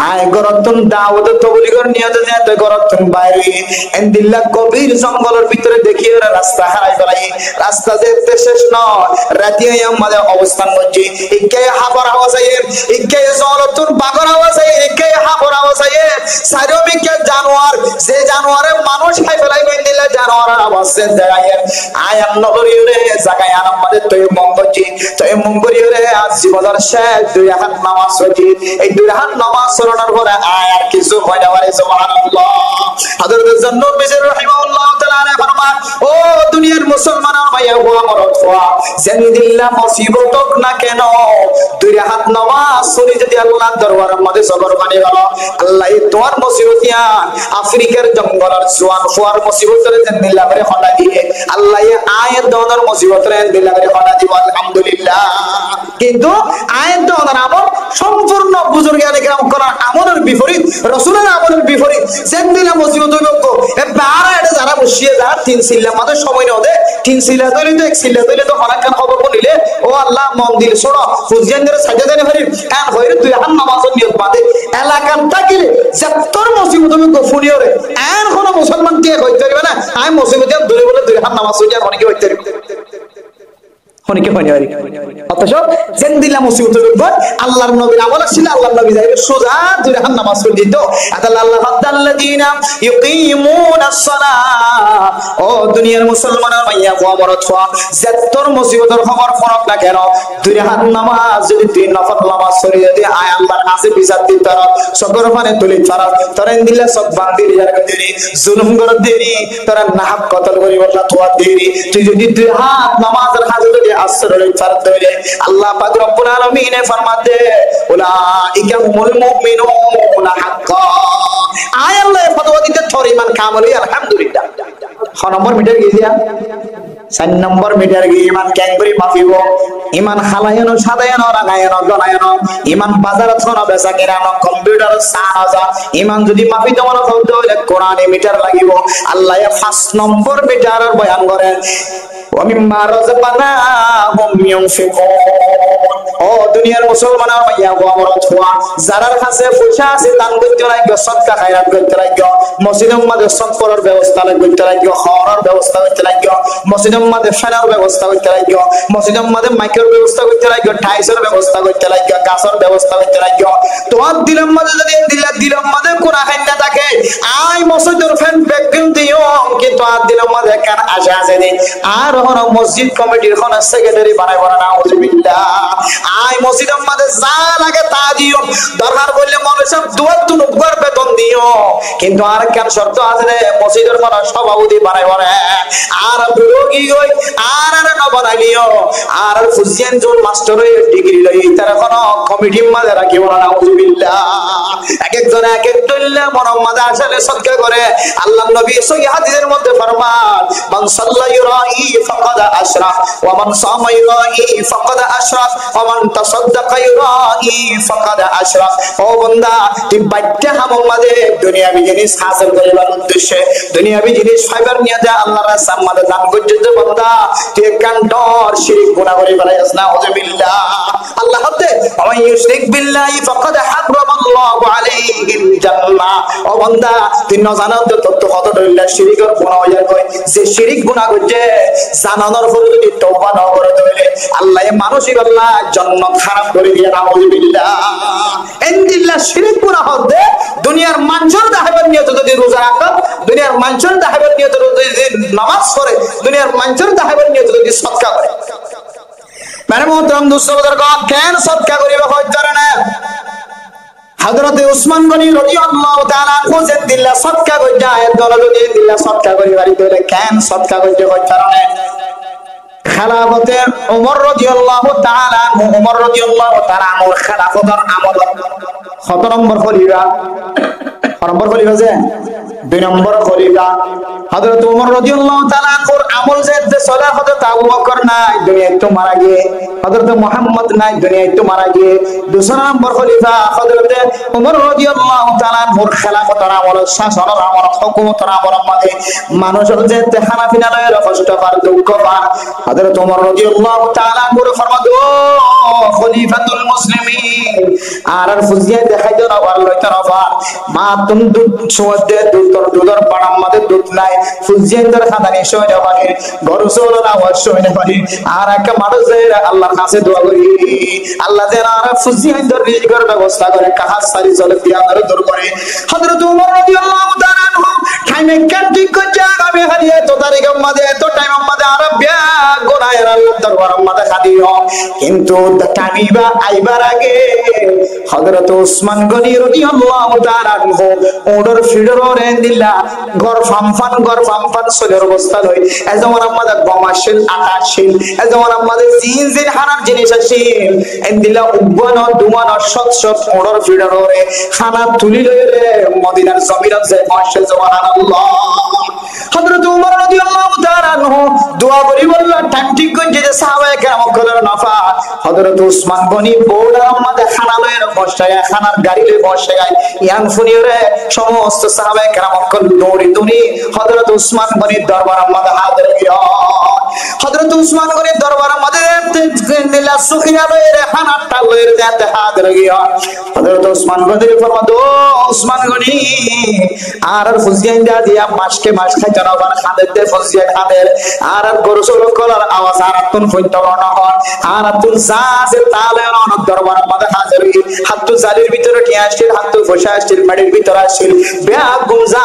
আয় গরতন দাওয়াত তবলিগর নিয়তে যেতে গরতন বাইরে এন্দিল্লা কবির জঙ্গলের ভিতরে দেখি ওরা রাস্তা হারাই ফেলাই রাস্তা যেতে শেষ নয় রাতে আমাদের অবস্থান করছি ইকে হাফর আওয়াজায়ের ইকে জলতুন বাগর আওয়াজায়ের ইকে হাফর আওয়াজায়ের সারবিকে জানোয়ার যে জানোয়ারে মানুষ খাই ফেলাই এন্দিল্লা জানোয়ারের আওয়াজ দেয় আয়াম নগরীরে জায়গায় আমাদের তো মঙ্গজি তো মঙ্গরিরে আজ জীবনের শেষ 2 রাকাত নামাজ পড়ি এই 2 রাকাত নামাজ পড়ার পরে আর কিছু হয় না বলে সুবহানাল্লাহ হযরত জান্নুল মিসরি রাহিমাহুল্লাহ তাআলা ফরমান ও দুনিয়ার মুসলমানের ভাইয়া ও আমার ওয়া জানিদিল্লাহ মুসিবতক না কেন 2 রাকাত নামাজ পড়ি যদি আল্লাহর দরবারের মধ্যে সবর বানিয়ে গেল আল্লাহ তোমার মুসিবতিয়া আফ্রিকার জঙ্গলের জওয়ান ফুয়ার মুসিবতরে জানিদিল্লাহ করে হটা দিয়ে আল্লাহ আয়াত দওয়ার মুসিবতরে জানিদিল্লাহ করে হটা দিব আলহামদুলিল্লাহ। কিন্তু আয়াত দওয়ার আমল সম্পূর্ণ বুজুর্গানে কেরাম করার আমলের বিপরীত রাসূলের আমলের বিপরীত জানিদিল্লাহ মুসিবত হইবো এ বারা এটা যারা বসিয়ে যা 3 সিল্লা মাঝে সময় না দে 3 সিল্লা ধরে তো 1 সিল্লা ধরে তো হরাকান খবর বলিলে ও আল্লাহ মন দিল ছোড়ো ফুজিয়ানদের সাজদানে হরি কান হইরে তুই হান নামাজের নিয়ত বাদে এলাকান থাকিলে যতর মুসিবত হইবো ফুনিয়রে আর কোন মুসলমান কে কইতে পারবে না আই মুসিবত দূরে বলে তুই হান নামাজ হইয়া কোন কি হইতে পারবে অনেকে হয় না অথচ জানদিলা মুসিবত হইবো আল্লাহর নবীর আমল ছিল আল্লাহর নবী যাইবে সোজা 2 রাকাত নামাজ পড়ে দিত আল্লাহ ফাদাল্লাযিনা ইউকিমুনাস সালাহ ও দুনিয়ার মুসলমানের ভাইয়া ও আমার ছোয়া যতর মুসিবতের খবর ফরক না কেন 2 রাকাত নামাজ যদি 3 নফল নামাজ পড়ে যদি আয় আল্লাহর কাছে বিচার দিত তারা সকর পানে তুলি তারা তরেন দিলা সব বান্দির জায়গা দেরি জুলুম করে দেরি তারা নাহাব কতল করি বললা তোয়া দেরি তুই যদি 2 রাকাত নামাজের কাছে যদি আসরের ফরজ হইলে আল্লাহ পাক রব্বুল আলামিন ফরমাতে উলাইকা হুমুল মুমিনুনা হাক্কা আয় আল্লাহ ফতোয়া দিতে থর ঈমান কামল আলহামদুলিল্লাহ 6 নম্বর মিটার গিয়া 4 নম্বর মিটার গিয়ে ঈমান ক্যাঙ্গরি মাফিব ঈমান খালায়নো সাদায়নো রাগায়নো গনায়নো ঈমান বাজার থনো বেচা কেনানো কম্পিউটার সাহায্য ঈমান যদি মাফি তোমার হইতে হইলে কোরআনে মিটার লাগিব আল্লাহ 5 নম্বর মিটারের বয়ান করেন ওমিম্মা রাযাকনাহুম ইউনফিকুন ও দুনিয়ার মুসলমানের ভাইয়া গো আমার ছোয়া যারার কাছে পয়সা আছে দান করতে লাগবে সদকা খায়রাত করতে লাগবে মসজিদের মধ্যে সৎকরার ব্যবস্থা করতে লাগবে খাওয়ার ব্যবস্থা করতে লাগবে মসজিদের মধ্যে ফেরার ব্যবস্থা করতে লাগবে মসজিদের মধ্যে মাইকের ব্যবস্থা করতে লাগবে টাইসের ব্যবস্থা করতে লাগবে গাছের ব্যবস্থা করতে লাগবে তোমার দিলের মধ্যে যদি দিলের মধ্যে কোন আইন থাকে আই মসজিদের ফ্যান ব্যাকগ্রাউন্ড দিও কিন্তু আর দিলের মধ্যে কেন আশা আছে নি আর হন মসজিদ কমিটির কোন সেক্রেটারি বানাই বড় না আউযুবিল্লাহ আই মসজিদের মধ্যে যা লাগে তা দিও দরকার বললে মানুষ সব দুয়ার তুনুকবার বেতন দিও কিন্তু আর কেন শর্ত আছে রে মসজিদের কোন সভাপতি বানাই বড় আর বিরোধী হই আর না বানাইলিও আর ফুজিয়ান জন মাস্টার ডিগ্রি লই তার কোন কমিটির মধ্যে রাখিব না আউযুবিল্লাহ এক এক একজন এক এক দল্লা মুহাম্মদ আসলে সদকা করে। আল্লাহর নবী সহিহ হাদিসের মধ্যে ফরমান, মান সাল্লা ইউরাই ফাকাদ আশরাক ওয়া মান সামা ইউরাই ফাকাদ আশরাক ওয়া মান তাসাদদাকা ইউরাই ফাকাদ আশরাক। ও বান্দা, তুই বাইটা মুহাম্মদে দুনিয়াবি জিনিস হাসিল করিবার উদ্দেশ্যে, দুনিয়াবি জিনিস ফাইবার নিয়ে যা আল্লাহর রাস্তায় আমাদের দান করছিস বান্দা, তুই কান্ডর শিরক গুনাহ করে ফেলাইস না। আউযুবিল্লাহ। আল্লাহ হাতে ওয়া ইউশরিক বিল্লাহি ফাকাদ হারামাল্লাহু আলাইহিল জান্নাহ। ও বান্দা, তুই না জানার তো কত দলিল শিরকের গুনাহ হইয়া কই, যে শিরক গুনাহ করছে জানানোর পরে যদি তওবা না করে তাহলে আল্লাহ মানসিক আল্লাহ জান্নাত হারাম করে দিয়ে। আউযুবিল্লাহ। ইনদিল্লাহ শিরক গুনাহ হতে দুনিয়ার মানুষের দাহাবার নিয়ে যদি রোজা রাখো, দুনিয়ার মানুষের দাহাবার নিয়ে যদি নামাজ পড়ে, দুনিয়ার মানুষের দাহাবার নিয়ে যদি সদকা করে। মানে মোহতরম দুস্থদের কেন সদকা করিবে হইতারে না? হযরত উসমান গনি রাদিয়াল্লাহু তাআলা কোজে দিল্লা সদকা কই যায়, দলদি দিল্লা সদকা করি বাড়ি ধরে কেন সদকা কইতে হইতারে না? খেলাফতে ওমর রাদিয়াল্লাহু তাআলা, ওমর রাদিয়াল্লাহু তাআলা ওর খেলাফতের আমল কত নম্বর খলিফা? নম্বর খলিফা যে 2 নম্বর খলিফা হযরত ওমর রাদিয়াল্লাহু তাআলা ওর আমল যে চলা হযরত আবু বকর নাই, দুনিয়ায় তো মারা গিয়ে, হযরত মুহাম্মদ নাই, দুনিয়ায় তো মারা গিয়ে। 2 নম্বর খলিফা হযরত ওমর রাদিয়াল্লাহু তাআলা ওর খেলাফতের আমল, শাসনের আমল, হুকুমতের আমল মধ্যে মানুষের যে হানাফিনা লয়ের কষ্ট পার, দুঃখ পার, হযরত ওমর রাদিয়াল্লাহু তাআলা ওর ফরমাতো খলিফাতুল মুসলিমিন আর ফুজিয়া দেখাইতো না আর লইতো না মা তুম দুধ সুদে দুধর পাড়ার মধ্যে দুধ নাই, ফুজিয়াদের খাদানি সইনে পারে, গরু চোরের আওয়াজ সইনে পারে। আর একটা মানুষ আল্লাহর কাছে দোয়া করি, আল্লাহ যেন আর ফুজিয়াদের রিজিকের ব্যবস্থা করে, কাহার সারি চলে দিয়া আর দূর করে। হযরত ওমর রাদিয়াল্লাহু তাআলা টাইমে ঠিক করছে, আমি হারিয়ে তো তারিখের মধ্যে এত টাইম মধ্যে আর বিয়া গোনায়ের আল্লাহর দরবারের মধ্যে খাদিও। কিন্তু টাইমইবা আইবার আগে হযরত উসমান গনি রাদিয়াল্লাহু তাআলা ওডর ফিডররে দিলা ঘর ফামফান সলের অবস্থা লই। এই যেমন আমাদের গমাশিল আকাশিল, এই যেমন আমাদের জিন হারার জিনিস আসিল, এই দিলা উগবন দুমান সৎ ওডর ফিডররে খানা তুলি লইরে মদিনার জমিনত যে মাশাল সুবহানাল্লাহ। হযরত ওমর রাদিয়াল্লাহু তাআলা দোয়া করি বলল টাইম ঠিক করে যে সাহাবায়ে কেরাম কলের নফা হযরত উসমান গনি বোর্ডার মধ্যে খানা লইরে বসায়, খানার গাড়ি লই বসায় ইয়ান ফুনিরে সমস্ত সাহাবায়ে কেরাম কল দৌড়ি দৌড়ি হযরত উসমান গনির দরবারের মধ্যে হাজির হইয়া। হযরত উসমান গনির দরবারের মধ্যে দিলা সুখিয়া লইরে খানাটা লইরে যাতে হাজির হইয়া। হযরত উসমান গনি ফরমাতো উসমান গনি আর ফুজিয়া দিয়া মাসকে মাস খাইতে না আর খাদেতে ফুজিয়া খাদের আর গরু চোর কলার আওয়াজ আর তুন ফইতো না হয় আর তুন সাজে তালে অন দরবারের মধ্যে হাজির হই। হাতু জালির ভিতরে টিয়া আসছিল, হাতু ফসা আসছিল, মাটির ভিতরে আসছিল, বেয়া গুমজা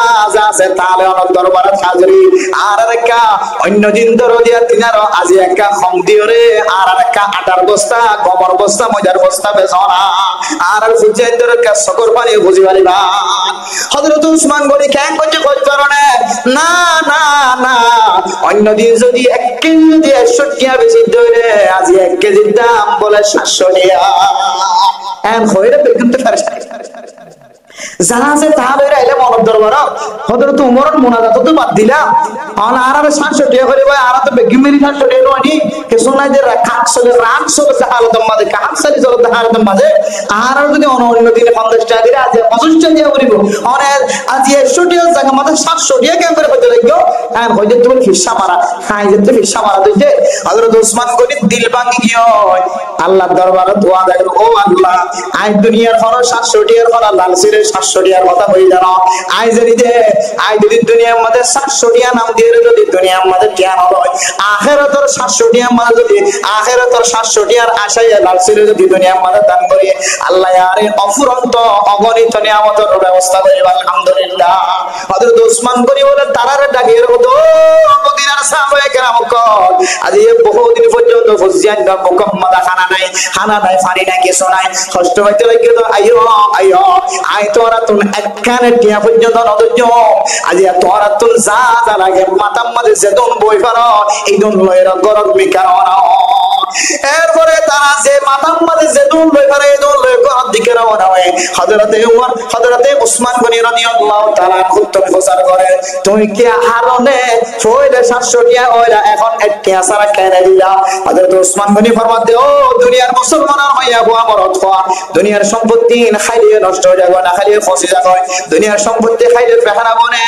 আছে তালে অন দরবারে হাজির হই। আর একটা অন্য দিন ধরে দিয়া তিনার আজি একটা খম দিওরে আর একটা আটার বস্তা, গমর বস্তা, মজার বস্তা বেচনা আর ফুজিয়া ধরে কা সকর পানি বুঝি পারিবা। হযরত উসমান গনি কেন কইতে কই কারণে না না না অন্য দিন যদি 1 কেজি যদি 100 টাকা বেশি ধরে আজি 1 কেজির দাম বলে 700 টাকা এন হইরে বেগুনতে ফারসা জানাজে তাহলে আইলে মন দরবার হযরত ওমরের মুনাজাত তো বাদ দিলাম আর আর 700 টাকা করে ভাই আর তো বেগি মেরি 700 টাকা ননি কে সোনাই দে রাখাক সলে রাত সলে হালত মাঝে কাহাত সালি চলে হালত মাঝে আর যদি অন্য দিনে 50 টাকা দিলে আজ 25 টাকা করিব আর আজ 100 টাকা জায়গা মাঝে 700 টাকা কেন করে হতে লাগলো আর হইতে তুমি হিসাব মারা খাই যেতে হিসাব মারা দিতে হযরত ওসমান গনি দিল ভাঙি গিয়ে আল্লাহর দরবারে দোয়া দেয়, ও আল্লাহ আই দুনিয়ার হলো 700 টাকার হলো লাল সিরে 700 টাকার কথা কই জানো আই যদি দে আই যদি দুনিয়ার মধ্যে 700 টাকা নাম দিয়ে যদি দুনিয়ার মধ্যে জ্ঞান হয় আখিরাতের 700 টাকা মানে যদি আখিরাতের 700 টাকার আশায় লাল সিরে যদি দুনিয়ার মধ্যে দান করি আল্লাহ আরে অফুরন্ত অগণিত নিয়ামতের ব্যবস্থা করে আলহামদুলিল্লাহ। হযরত ওসমান গনি বলে তারারে ডাকিয়ে হতো মদিনার সাহাবায়ে কেরাম কল আজ এই বহুদিন পর্যন্ত ফুজিয়ান গা মুকম্মদ খানা নাই পানি নাই কিছু নাই কষ্ট হইতে লাগে তো আইও আইও আই তোরা তুন একখানে টিয়া পর্যন্ত নদর্য আজ তোরা তুন যা যা লাগে মাতার মধ্যে যে দন বই পারো এই দন লয়ের গরম মিকার এরপরে তারা যে মাথার মাঝে যে দৌড় লই পারে দৌড় লই ঘর দিকে রওনা হয়। হযরতে উমর হযরতে ওসমান গনি রাদিয়াল্লাহু তাআলা উত্তর প্রচার করে, তুমি কি হারনে ফয়লে 700 টিয়া ওইলা এখন একটা সারা কেন দিলা? হযরত ওসমান গনি ফরমাতে, ও দুনিয়ার মুসলমানের মাইয়া বুয়া মরদ খোয়া, দুনিয়ার সম্পত্তি খাইলে নষ্ট হয়ে যাবে না, খাইলে ফসে যাবে, দুনিয়ার সম্পত্তি খাইলে পেহানা বনে,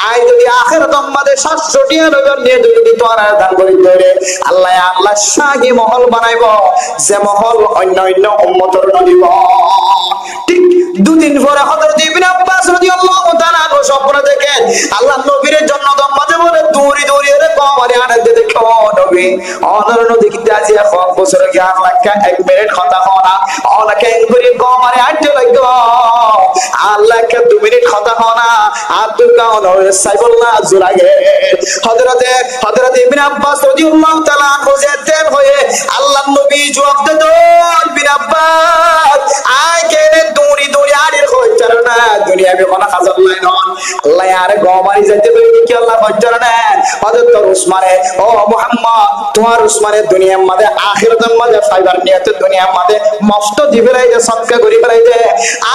আই যদি আখিরাত আমাদের 700 টিয়া লইবার নিয়ে যদি তোর দান করি ধরে আল্লাহ শাহী মহল বানাইব, যে মহল অন্য অন্য উম্মতের নদীব। ঠিক দুদিন পরে হযরত ইবনে আব্বাস রাদিয়াল্লাহু তাআলা স্বপ্ন দেখেন আল্লাহ নবীর জন্য দম্মাতে বলে দৌড়ি দৌড়ি রে কমারে আনতে দেখো নবী অনর নদী কি আজি এখন বছর জ্ঞান লাগা 1 মিনিট কথা হনা অনাকে এঙ্গুরি কমারে আটতে লাগো আল্লাহকে 2 মিনিট কথা হনা আর তুই কাও নয় সাইফুল্লাহ জুলাগে। হযরত ইবনে আব্বাস রাদিয়াল্লাহু তাআলা বুঝেতেন হয়ে আল্লাহ নবী জবাব দেন, ইবনে আব্বাস আই কেনে দৌড়ি দৌড়ি আড়ির হইছার না দুনিয়া বে কোন খাজাল নাই নন আল্লাহ আরে গমারি যাইতে বলি কি আল্লাহ হইছার না। হযরত উসমানে, ও মুহাম্মদ তোমার উসমানে দুনিয়ার মধ্যে আখিরাতের মধ্যে ফাইবার নিয়ত দুনিয়ার মধ্যে মফত দিবেলাই যে সদকা করি বেলাই যে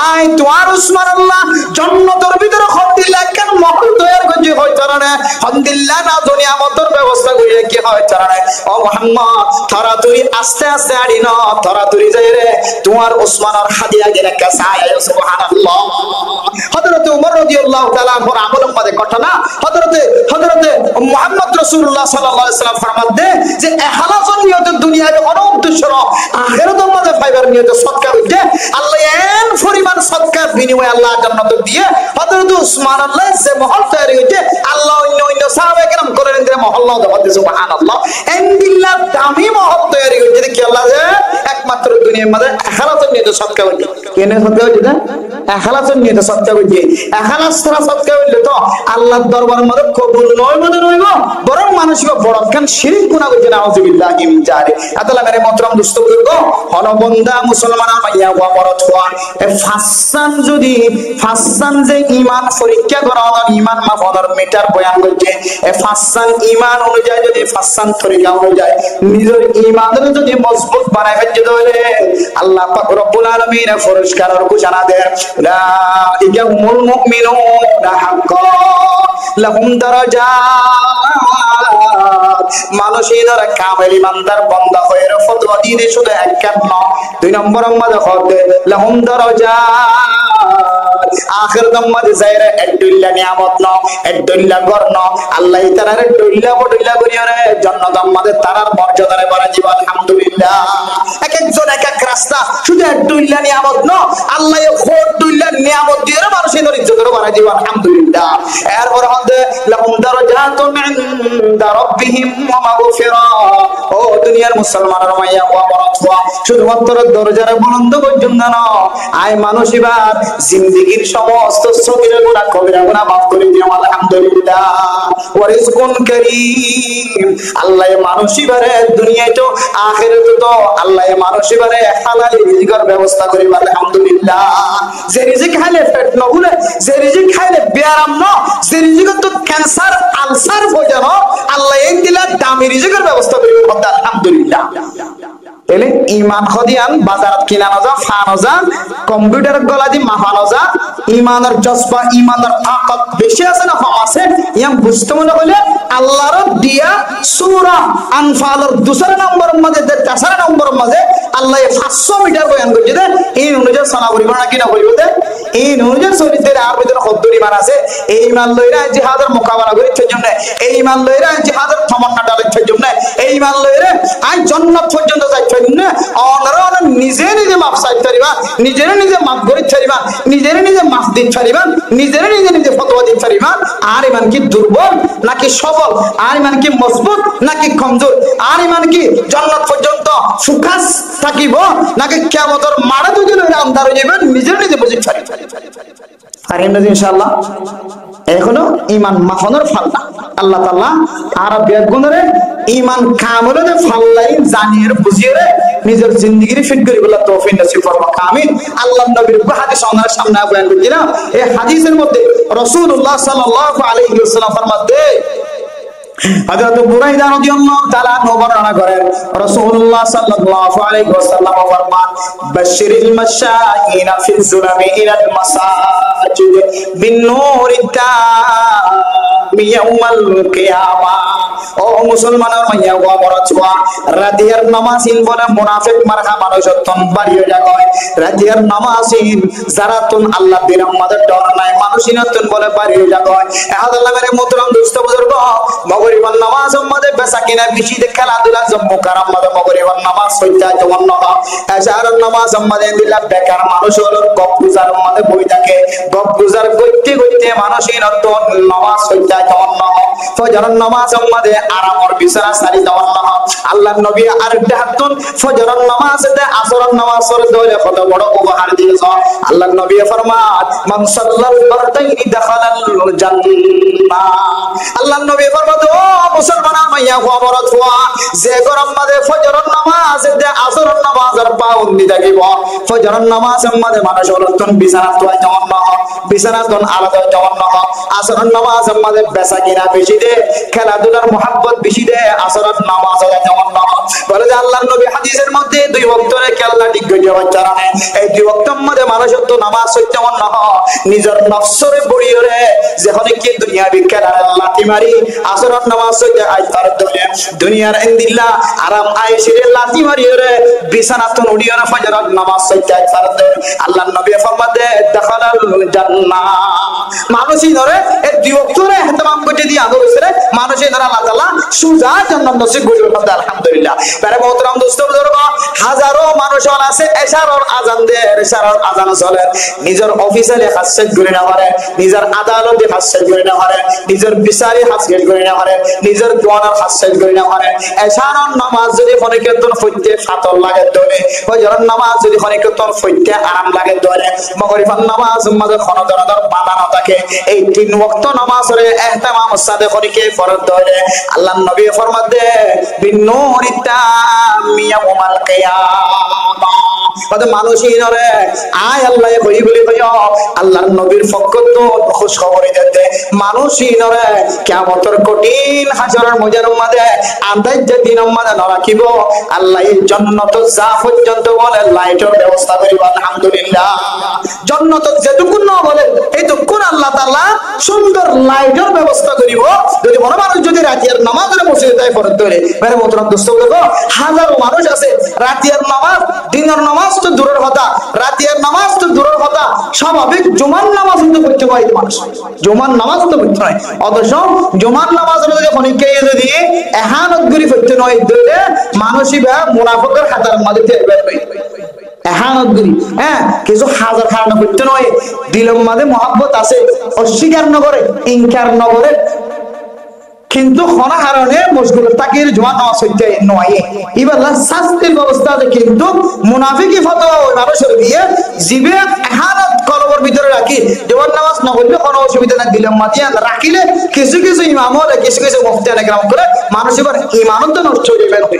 আই তোমার উসমান আল্লাহ জান্নাতের ভিতরে খদিল্লাহ কেন মহল তৈরি করে হইছার না খদিল্লাহ না দুনিয়া মতর ব্যবস্থা কইরে কি হইছার না। ও মুহাম্মদ থরা তুই আস্তে আস্তে আড়ি ন থরা তুই যাই রে তোমার উসমানের হাদিয়া গিনে কাসায় সুবহানাল্লাহ। হযরত ওমর রাদিয়াল্লাহু তাআলা আনহু আমলের মধ্যে ঘটনা হযরত মুহাম্মদ রাসূলুল্লাহ সাল্লাল্লাহু আলাইহি ওয়াসাল্লাম ফরমাতে যে ইখলাসের নিয়তে দুনিয়ার কোনো উদ্দেশ্য না আখিরাতের মধ্যে ফাইবার নিয়তে সদকা হইতে আল্লাহ এন পরিমাণ সদকার বিনিময়ে আল্লাহ জান্নাত দিয়ে হযরত উসমান আল্লাহ যে মহল তৈরি হইতে আল্লাহ অন্য অন্য সাহাবা কেরাম করেন যে মহল না দেওয়া সুবহানাল্লাহ ইনবিল্লাহ দামি মহল তৈরি হইতে কি আল্লাহ যে একমাত্র দুনিয়ার মধ্যে ইখলাসের নিয়তে সদকা হইতে কেন সদকা হইতে না ইখলাসের নিয়তে সদকা হইতে ইখলাস ছাড়া সদকা হইলে তো আল্লাহর দরবারের মধ্যে কবুল নয় মনে নইব বরং মানুষকে বড় কান শিরক গুনাহ হইতে নাউযুবিল্লাহি মিন জালিক। আল্লাহ মেরে মোহতরম দোস্ত বুজুর্গ হনবন্দা মুসলমান মাইয়া ওয়া মরদ হওয়া এ ফাসান যে ঈমান পরীক্ষা করা হলো ঈমান মাফাদার মিটার বয়ান করছে এ ফাসান ঈমান অনুযায়ী যদি ফাসান তরিকা অনুযায়ী নিজের ঈমানের যদি মজবুত বানায় ফেলতে হলে আল্লাহ পাক রব্বুল আলামিন পুরস্কারের ঘোষণা দেন উলাইকা হুমুল মুমিনুনা হাক্কান লাহুম দারাজাত। মানুষেরা কামেল ইমানদার বান্দা হয়ে ফতোয়া দিয়ে শুধু এক কাজ না 2 নম্বর আমাদের হতে লাহুম দারাজাত আখিরাতের মধ্যে যায়রে এডুল্লা নিয়ামত ন এডুল্লা গর্ণ আল্লাহ তাআলার এডুল্লা বডুল্লা করিয়ারে জান্নাতের মধ্যে তারার মর্যাদারে বাড়া জীবন আলহামদুলিল্লাহ। এক একজন এক এক রাস্তা শুধু এডুল্লা নিয়ামত ন আল্লাহ খোদুল্লা নিয়ামত দিয়ে মানুষের ইজ্জতের বাড়া জীবন আলহামদুলিল্লাহ। এরপর হতে লাহুম দারাজাতুন ইনদা রাব্বিহিম ওয়া মাগফিরা। ও দুনিয়ার মুসলমানের মাইয়া ওয়া মরদ ওয়া শুধুমাত্র দরজার বুলন্দ পর্যন্ত না আয় মানুষ এবার জিন্দেগীর সমস্ত সগীরা গুনাহ কবিরা গুনাহ মাফ করে দিও আলহামদুলিল্লাহ। ওয়া রিজকুন কারীম আল্লাহ মানুষ এবারে দুনিয়ায় তো আখিরাতে তো আল্লাহ মানুষ এবারে হালাল রিজিকের ব্যবস্থা করি আলহামদুলিল্লাহ। যে রিজিক খাইলে পেট না উলে যে রিজিক খাইলে বিয়ারাম না যে রিজিক তো ক্যান্সার আলসার হয়ে যাবে আল্লাহ এই দিলা দামি রিজিকের ব্যবস্থা করি আলহামদুলিল্লাহ। তাহলে ঈমান খদিয়ান বাজারত কিনানো যা ফানো যা কম্পিউটার গলা দি মাফানো যা ঈমানের জজবা ঈমানের তাকত বেশি আছে না কম আছে ইয়াম বুঝতে মনে হলে আল্লাহর দিয়া সূরা আনফালের 2 নম্বরের মধ্যে 4 নম্বরের মধ্যে আল্লাহ 500 মিটার বয়ান করেছে দে এই অনুযায়ী সানা করিব না কিনা করিব দে এই অনুযায়ী শরীরের আর ভিতরে কদ্দুর ঈমান আছে এই ঈমান লইরা জিহাদের মোকাবেলা করির জন্য এই ঈমান লইরা জিহাদের তমন্না ডালের জন্য এই ঈমান লইরা আই জান্নাত পর্যন্ত যাইতে না অনরা নিজে নিজে মাফ চাইতে পারিবা নিজে নিজে মাফ করিতে পারিবা নিজে নিজে মাফ দিতে পারিবা নিজে নিজে ফতোয়া দিতে পারিবা। আর ঈমান কি দুর্বল নাকি সবল আর ঈমান কি মজবুত নাকি কমজোর আর ঈমান কি জান্নাত পর্যন্ত সুখাস থাকিব নাকি কিয়ামতের মাড়া দুই দিন আন্ধার হয়ে যাবে নিজে নিজে বুঝিতে পারিবা। আর ইনশাআল্লাহ এখনো ঈমান মাফানোর ফাল্লা আল্লাহ তাআলা আর বেগুনরে ঈমান কামলে ফাল্লাই জানিয়ে বুঝিয়ে নিজের জিন্দেগির ফিট করি বলা তৌফিক নসিব ফরমাক আমিন। আল্লাহর নবীর হাদিস আমাদের সামনে বয়ান করছি না এই হাদিসের মধ্যে রাসূলুল্লাহ সাল্লাল্লাহু আলাইহি ওয়াসাল্লাম ফরমাতে হযরত বুরাইদা রাদিয়াল্লাহু তাআলা বর্ণনা করেন রাসূলুল্লাহ সাল্লাল্লাহু আলাইহি ওয়াসাল্লাম ফরমান বাশশিরিল মাশাইনা ফিল যুলামি ইলাল মাসাজিদ বিন নূরিত তামি ইয়াউমাল কিয়ামাহ। ও মুসলমানের মাইয়া ওয়া বড়ছুয়া রাতের নামাজিন বলে মুনাফিক মার্কা মানুষ তন বাড়িয়ে যায় রাতের নামাজিন যারা তুন আল্লাহ দিন আমাদের ডর নাই মানুষিনতন বলে বাড়িয়ে যায়। আল্লাহ মেরে মোহতরম দোস্ত বুজুর্গ মগরিবার নামাজ আমাদের বেচা কিনা বেশি খেলাধুলা জম্মু কারাম আমাদের মগরিবার নামাজ হইতা যেমন নয় এশারের নামাজ আমাদের দিলা বেকার মানুষ হলো গপ গুজার আমাদের বই থাকে গপ গুজার করতে করতে মানুষিনতন নামাজ হইতা যেমন নয় ফজরের নামাজ আমাদের আরামর বিছানা সারি দেওয়ার নাম আল্লাহর নবী আরেকটা হাতুন ফজরের নামাজ দে আসরের নামাজ পড়ে দলে কত বড় উপহার দিয়েছে। আল্লাহর নবী ফরমান মান সাল্লাল ফারদাইনি দাখালাল জান্নাহ। আল্লাহর নবী ফরমাতো মুসলমানের মাইয়া খবরত হওয়া যে গরম মাঝে ফজরের নামাজ দে আসরের নামাজের পাবন্দি থাকিব ফজরের নামাজ আমাদের মানুষ হলতন বিছানা তোয়া যেমন না বিছানা তন আলাদা যেমন না আসরের নামাজ আমাদের বেচা কিনা বেশি দে খেলাধুলার মোহাব্বত বেশি দে আসরের নামাজ যেমন না বলে যে আল্লাহর নবী হাদিসের মধ্যে দুই ওয়াক্তের খেলা ঠিক হয়ে বাচ্চারা এই দুই ওয়াক্তের মধ্যে মানুষ তো নামাজ যেমন না নিজের নফসরে বড়িয়ে যখন কি দুনিয়া বিখ্যাত লাঠি মারি আসরের নামাজ হইতে আজ তার দুনিয়ার ইন্দিল্লা আরাম আয়েশিরে লাঠি মারিয়ে রে বিছানা তো উড়িয়ে না ফজরের নামাজ হইতে আজ তার আল্লাহর নবী ফরমাতে দাখালাল জান্নাহ। মানুষই ধরে এই দুই ওয়াক্তরে ইহতিমাম করতে দিয়ে আদর করে মানুষই ধরে আল্লাহ তাআলা সুজা জান্নাত নসিব করিবেন আলহামদুলিল্লাহ। তারে মোহতরম দোস্ত বুজুর্গ হাজারো মানুষ আছে এশারার আযান দে এশারার আযান চলে নিজের অফিসে হাসছে করে না পারে নিজের আদালতে হাসছে করে না পারে নিজের বিচারে হাসছে করে না পারে নিজের দোয়ানার হাসছে করে না পারে এশারার নামাজ যদি ফনিকেতন ফইতে ফাতর লাগে ধরে ফজরের নামাজ যদি ফনিকেতন ফইতে আরাম লাগে ধরে মাগরিবের নামাজ মাঝে খনদরদর বাঁধানো থাকে এই তিন ওয়াক্ত নামাজের ইহতিমাম সাদে ফনিকে ফরজ ধরে আল্লাহর নবী ফরমাতে বিনুরিত তামি ইয়াউমাল কিয়ামাহ। মানুষই ধরে আয় আল্লাহ কই বলি কইও আল্লাহর নবীর পক্ষ তো খুশ খবর দিতে মানুষই ধরে কিয়ামতের কঠিন হাসরের ময়দানের মধ্যে আন্দাজ দিনের মধ্যে না রাখিব আল্লাহ জান্নাত যা পর্যন্ত বলে লাইটের ব্যবস্থা করিব আলহামদুলিল্লাহ। জান্নাত যেটুকু না বলে এইটুকু আল্লাহ তাআলা সুন্দর লাইটের ব্যবস্থা করিব যদি মনে মানুষ যদি রাতের নামাজে মসজিদে যায় ফরজ ধরে মেরে মোহতরম দোস্ত দেখো হাজারো মানুষ আছে রাতের নামাজ দিনের নামাজ তো দূরের কথা রাতের নামাজ তো দূরের কথা স্বাভাবিক জুমার নামাজ কিন্তু পড়তে পারে মানুষ জুমার নামাজ তো পড়তে হয় অথচ জুমার নামাজ যখন যদি এহানত গুলি পড়তে নয় ধরে মানুষই বা মুনাফিকের হাতের মধ্যে বের হয় এহানত গুলি হ্যাঁ কিছু হাজার খারাপ পড়তে নয় দিলের মধ্যে মহব্বত আছে অস্বীকার নগরে ইনকার নগরে কিন্তু কোন কারণে মশগুল তাকির জমা নামাজ হইতে নয় এবার শাস্তির ব্যবস্থা আছে কিন্তু মুনাফিকি ফতোয়া ওই মানুষের দিয়ে জিবে ইহানত কলবের ভিতরে রাখি জবান নামাজ না হইলে কোনো অসুবিধা না দিলাম মাতিয়া রাখিলে কিছু কিছু ইমাম হলে কিছু কিছু মুফতি একরাম করে মানুষ এবার ঈমানত নষ্ট হয়ে যাবে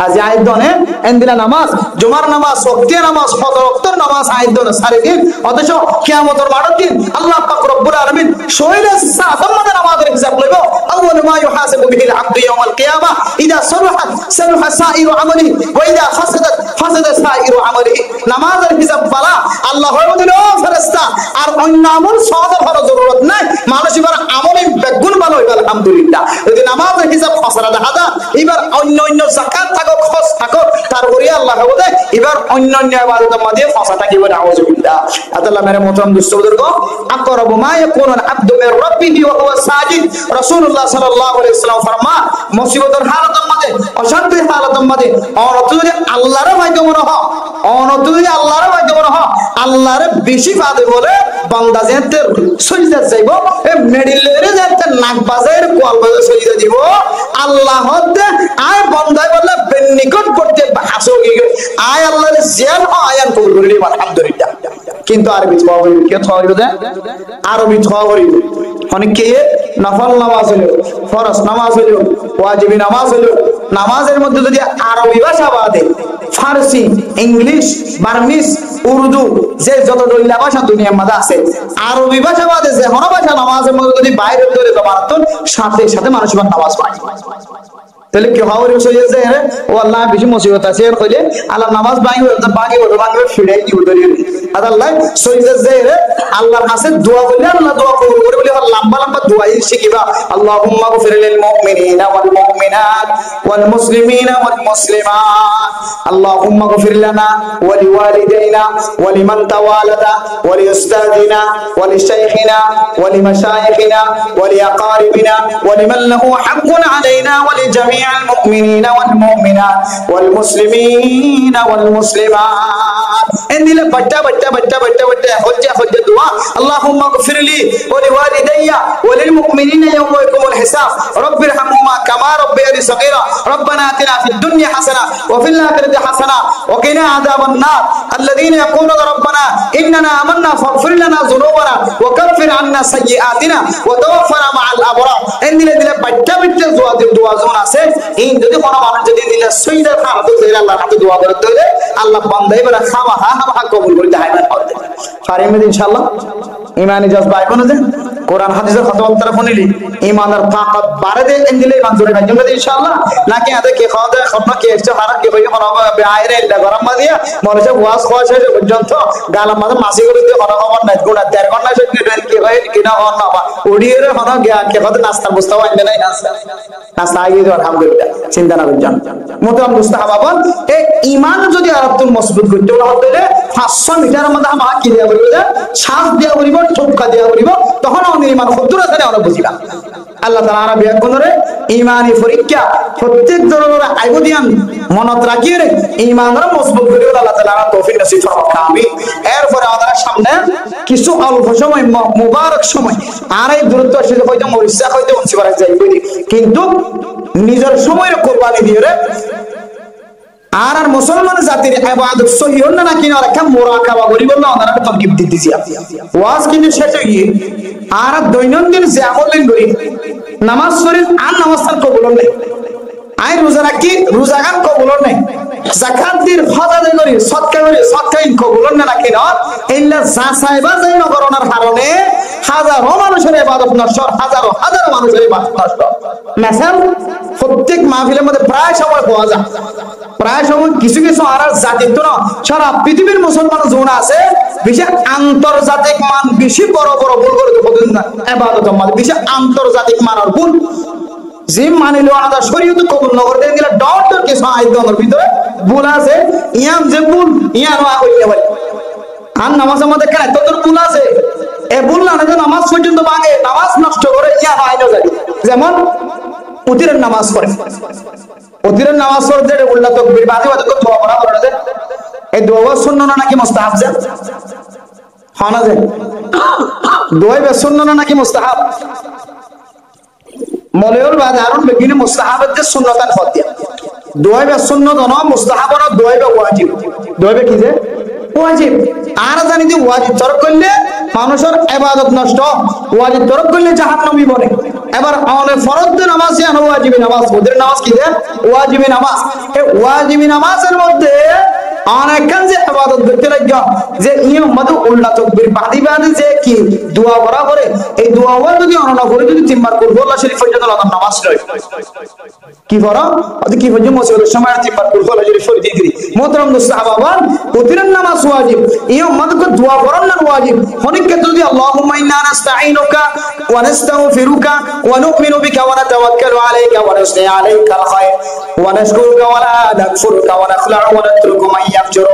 আজ আইদনে এন্দিলা নামাজ জুমার নামাজ ওয়াক্তে নামাজ ফজর ওয়াক্তের নামাজ আইদনে সারি দিন অথচ কিয়ামতের মাঠের দিন আল্লাহ পাক রব্বুল আলামিন শৈলে সাফামাদের নামাজের হিসাব লইব আউয়াল মা ইউহাসাবু বিহিল আবদু ইয়াউমাল কিয়ামা ইদা সালাহাত সালাহা সাইরু আমালিহি ওয়া ইদা ফাসাদাত ফাসাদা সাইরু আমালিহি নামাজের হিসাব বলা আল্লাহ বলেন ও ফেরেশতা আর অন্য আমল সওয়াবের কোনো জরুরত নাই মানুষ এবার আমলে বেগুন ভালো হইবে আলহামদুলিল্লাহ যদি নামাজের হিসাব ফাসাদা হাদা এবার অন্য অন্য যাকাত থাকো খরচ থাকো তারপরে আল্লাহ বলে এবার অন্য অন্য ইবাদতের মধ্যে ফাসাদা কি বলে আউযুবিল্লাহ। আল্লাহ মেরে মোহতরম দোস্ত বুজুর্গ আকরাবু মা ইয়াকুনু আল-আবদু মির রাব্বিহি ওয়া হুয়া সাজিদ রাসূলুল্লাহ সাল্লাল্লাহু আলাইহি ওয়াসাল্লাম ফরমান মুসিবতের হালাতের মধ্যে অশান্তির হালাতের মধ্যে অনত যদি আল্লাহর ভাগ্য মনে হয় অনত যদি আল্লাহর ভাগ্য মনে হয় আল্লাহর বেশি ফাদে বলে বান্দা যেতে সজদা চাইব এ মেডিলেরে যেতে নাক বাজায়ের কোয়াল বাজায় সজদা দিব আল্লাহ হতে আয় বান্দায় বলে বেনিকট করতে হাসো কি আয় আল্লাহর জিয়াল আয়ান কবুল করে নিব আলহামদুলিল্লাহ। কিন্তু আরবি ছোয়া করি কে ছোয়া করি দে আরবি ছোয়া করি অনেকে নফল নামাজ হলো ফরজ নামাজ হলো ওয়াজিবি নামাজ হলো নামাজের মধ্যে যদি আরবি ভাষা বাদে ফারসি ইংলিশ বার্মিজ উর্দু যে যত দলিলা ভাষা দুনিয়ার মধ্যে আছে আরবি ভাষা বাদে যে কোনো ভাষা নামাজের মধ্যে যদি বাইরে ধরে জমানাতন সাথে সাথে মানুষ নামাজ পড়ে তাহলে কি হওয়ার বিষয় আছে ও আল্লাহ বেশি মুসিবত আছে কইলে আল্লাহ নামাজ ভাঙি ফিরাই দিব ধরে আল্লাহ সইজা যে আল্লাহর কাছে দোয়া করলে আল্লাহ দোয়া কবুল করে বলে লম্বা লম্বা দোয়াই শিখিবা আল্লাহুম্মা গফির লিল মুমিনিনা ওয়াল মুমিনাত ওয়াল মুসলিমিনা ওয়াল মুসলিমাত আল্লাহুম্মা গফির লানা ওয়া লিওয়ালিদাইনা ওয়া লিমান তাওয়ালাদা ওয়া লিউস্তাদিনা ওয়া লিশাইখিনা ওয়া লিমাশাইখিনা ওয়া লিআকারিবিনা ওয়া লিমান লাহু হাক্কুন আলাইনা ওয়া লিজামি المؤمنين والمؤمنات والمسلمين والمسلمات ان له بٹا حجه دعاء اللهم اغفر لي ولوالدي وللمؤمنين يوم يقوم الحساب رب ارحمهما كما ربياني صغيرا ربنا آتنا في الدنيا حسنه وفي الاخره حسنه وقنا عذاب النار الذين يقولون ربنا اننا آمنا فاغفر لنا ذنوبنا وكفر عنا سيئاتنا وتوفنا مع الابرار ان له بٹا دعاء আছে এই যদি কোন মানুষ যদি দিলে সৈয়দের হাত ধরে আল্লাহর হাতে দোয়া করে দিলে আল্লাহ বান্দা এবারে খাওয়া হা কবুল করে দেয় না পারেন ইনশাআল্লাহ ইমানি জজবা কোন যে কোরআন হাদিসের কথা বলতে শুনিলি ইমানের তাকত বাড়ে দে দিলে ইমান জোরে ভাই জমে ইনশাআল্লাহ নাকি আদে কে খাওয়া দেয় খতনা কে এসে হারা কে ভাই কোন আইরে এলা গরম দিয়া মরছে ওয়াজ খাওয়া শেষ পর্যন্ত গালা মাঝে মাসি করে দিয়ে কোন খবর নাই গোটা 1.5 ঘন্টা সে কি হয় কিনা হন না ওড়িয়ে হন গিয়া কে কত নাস্তা বুঝতে পারবে না নাস্তা আইয়ে আলহামদুলিল্লাহ চিন্তা না করছেন মোহতারাম মুস্তাহাবাবান এই ঈমান যদি আরতুল মজবুত করতে হলে 500 মিটারের মধ্যে আমরা কি দেয়া করিব শ্বাস দেয়া করিব ঠোকা দেয়া করিব তখন আমাদের ঈমান কতদূর আছে আমরা বুঝিবা আল্লাহ তাআলা আরবি কোনরে ঈমানি পরীক্ষা প্রত্যেক ধরনের আইবদিয়ান মনত রাখিয়ে ঈমানরা মজবুত করে আল্লাহ তাআলা তৌফিক নসিব করুন আমিন এরপরে আমাদের সামনে কিছু অল্প সময় মুবারক সময় আর এই দূরত্ব আসলে হয়তো মরিসা হয়তো উঞ্চি করা যায় কিন্তু নিজের সময়ের কোরবানি দিয়ে আর মুসলমান জাতির ইবাদত সহি হল না কিনা রাখা মুরাকাবা করি বলনা ওনারা তরকিব দিতেছি ওয়াজ কিন্তু শেষ হয়ে গিয়ে আর দৈনন্দিন যে আমলেন করি নামাজ শরীর আর নামাজের কবুল নেই আই রোজা রাখি রোজা গান কবুল নেই যাকাত দির হজ করি সদকা কবুল না কিনা ইল্লা যাচাইবা যাই নগরণের কারণে হাজারো মানুষের ইবাদত নষ্ট হাজারো মানুষের ইবাদত নষ্ট মেসাল প্রত্যেক মাহফিলের মধ্যে প্রায় সময় পাওয়া যায় প্রায় সময় কিছু কিছু আর জাতি তো না সারা পৃথিবীর মুসলমান জোন আছে বিশেষ আন্তর্জাতিক মান বেশি বড় বড় ভুল করে ইবাদতের মধ্যে বিশেষ আন্তর্জাতিক মানের ভুল যে মানিল আলাদা শরীয়ত কবুল নগর দিয়ে দিলে ডক্টর কিছু আইনের ভিতরে ভুল আছে ইয়াম যে ভুল ইয়ান হইতে পারে আর নামাজের মধ্যে কেন তোর ভুল আছে এ ভুল না নামাজ পর্যন্ত ভাঙে নামাজ নষ্ট করে ইয়ান আইনও যায় যেমন উতিরের নামাজ পড়ে উতিরের নামাজ পড়তে উল্লাহ তাকবীর বাদে তো দোয়া পড়া পড়া যায় এই দোয়া সুন্নাহ নাকি মুস্তাহাব যায় হানা যায় দোয়া বে সুন্নাহ নাকি মুস্তাহাব মলের বাদে আরন বেগিনে মুস্তাহাবের যে সুন্নাতান ফতিয়া দোয়া বে সুন্নাহ না মুস্তাহাব না দোয়া বে ওয়াজিব দোয়া বে কি যে ওয়াজিব আর জানি যে ওয়াজিব তরক করলে মানুষের ইবাদত নষ্ট ওয়াজিব তরক করলে জাহান্নামী বনে এবার আমাদের ফরজ নামাজ আছে ওয়াজিবি নামাজ ওদের নামাজ কি দেন ওয়াজিবি নামাজ এই ওয়াজিবি নামাজের মধ্যে অনেকখান যে ইবাদত করতে লাগে যে নিয়ম মতো উল্লাহ তাকবীর বাদি যে কি দোয়া করা করে এই দোয়াও যদি অননা করে যদি তিনবার করব আল্লাহ শরীফ পর্যন্ত নামাজ নয় কি বড় আদি কি হচ্ছে মুসলিমের সময় তিনবার করব আল্লাহ শরীফ ফরজ দিয়ে দিই মোহতারাম মুস্তাহাবাবান প্রতিদিন নামাজ ওয়াজিব এই মতো দোয়া করার না ওয়াজিব অনেক ক্ষেত্রে যদি আল্লাহুম্মা ইন্না নাস্তাঈনুকা ওয়া নাস্তাগফিরুকা ওয়া নু'মিনু বিকা ওয়া নাতাওয়াক্কালু আলাইকা ওয়া নুসনি আলাইকাল খায়র ওয়া নাশকুরুকা ওয়া লা নাকফুরুকা ওয়া নাখলা'u ওয়া নাতরুকু মান يفجر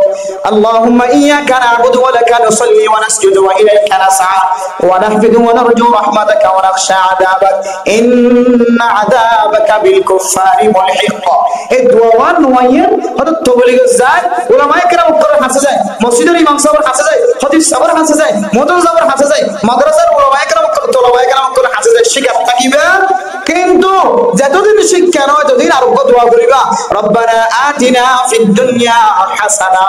اللهم إياك نعبد ولك نصلي ونسجد وإليك نسعى ونحفظ ونرجو رحمتك ونخشى عذابك إن عذابك بالكفار ملحق الدعوان نوين هذا التبليغ الزاد علماء كرام القرآن حسزاي مسجد الإمام صبر حسزاي خطيب صبر حسزاي مدرس صبر حسزاي مدرسة علماء كرام القرآن حسزاي শিক্ষা থাকিবে কিন্তু যতদিন শিক্ষা নয় ততদিন আরোগ্য দোয়া করিবা রব্বানা আতিনা ফিদ দুনিয়া হাসানা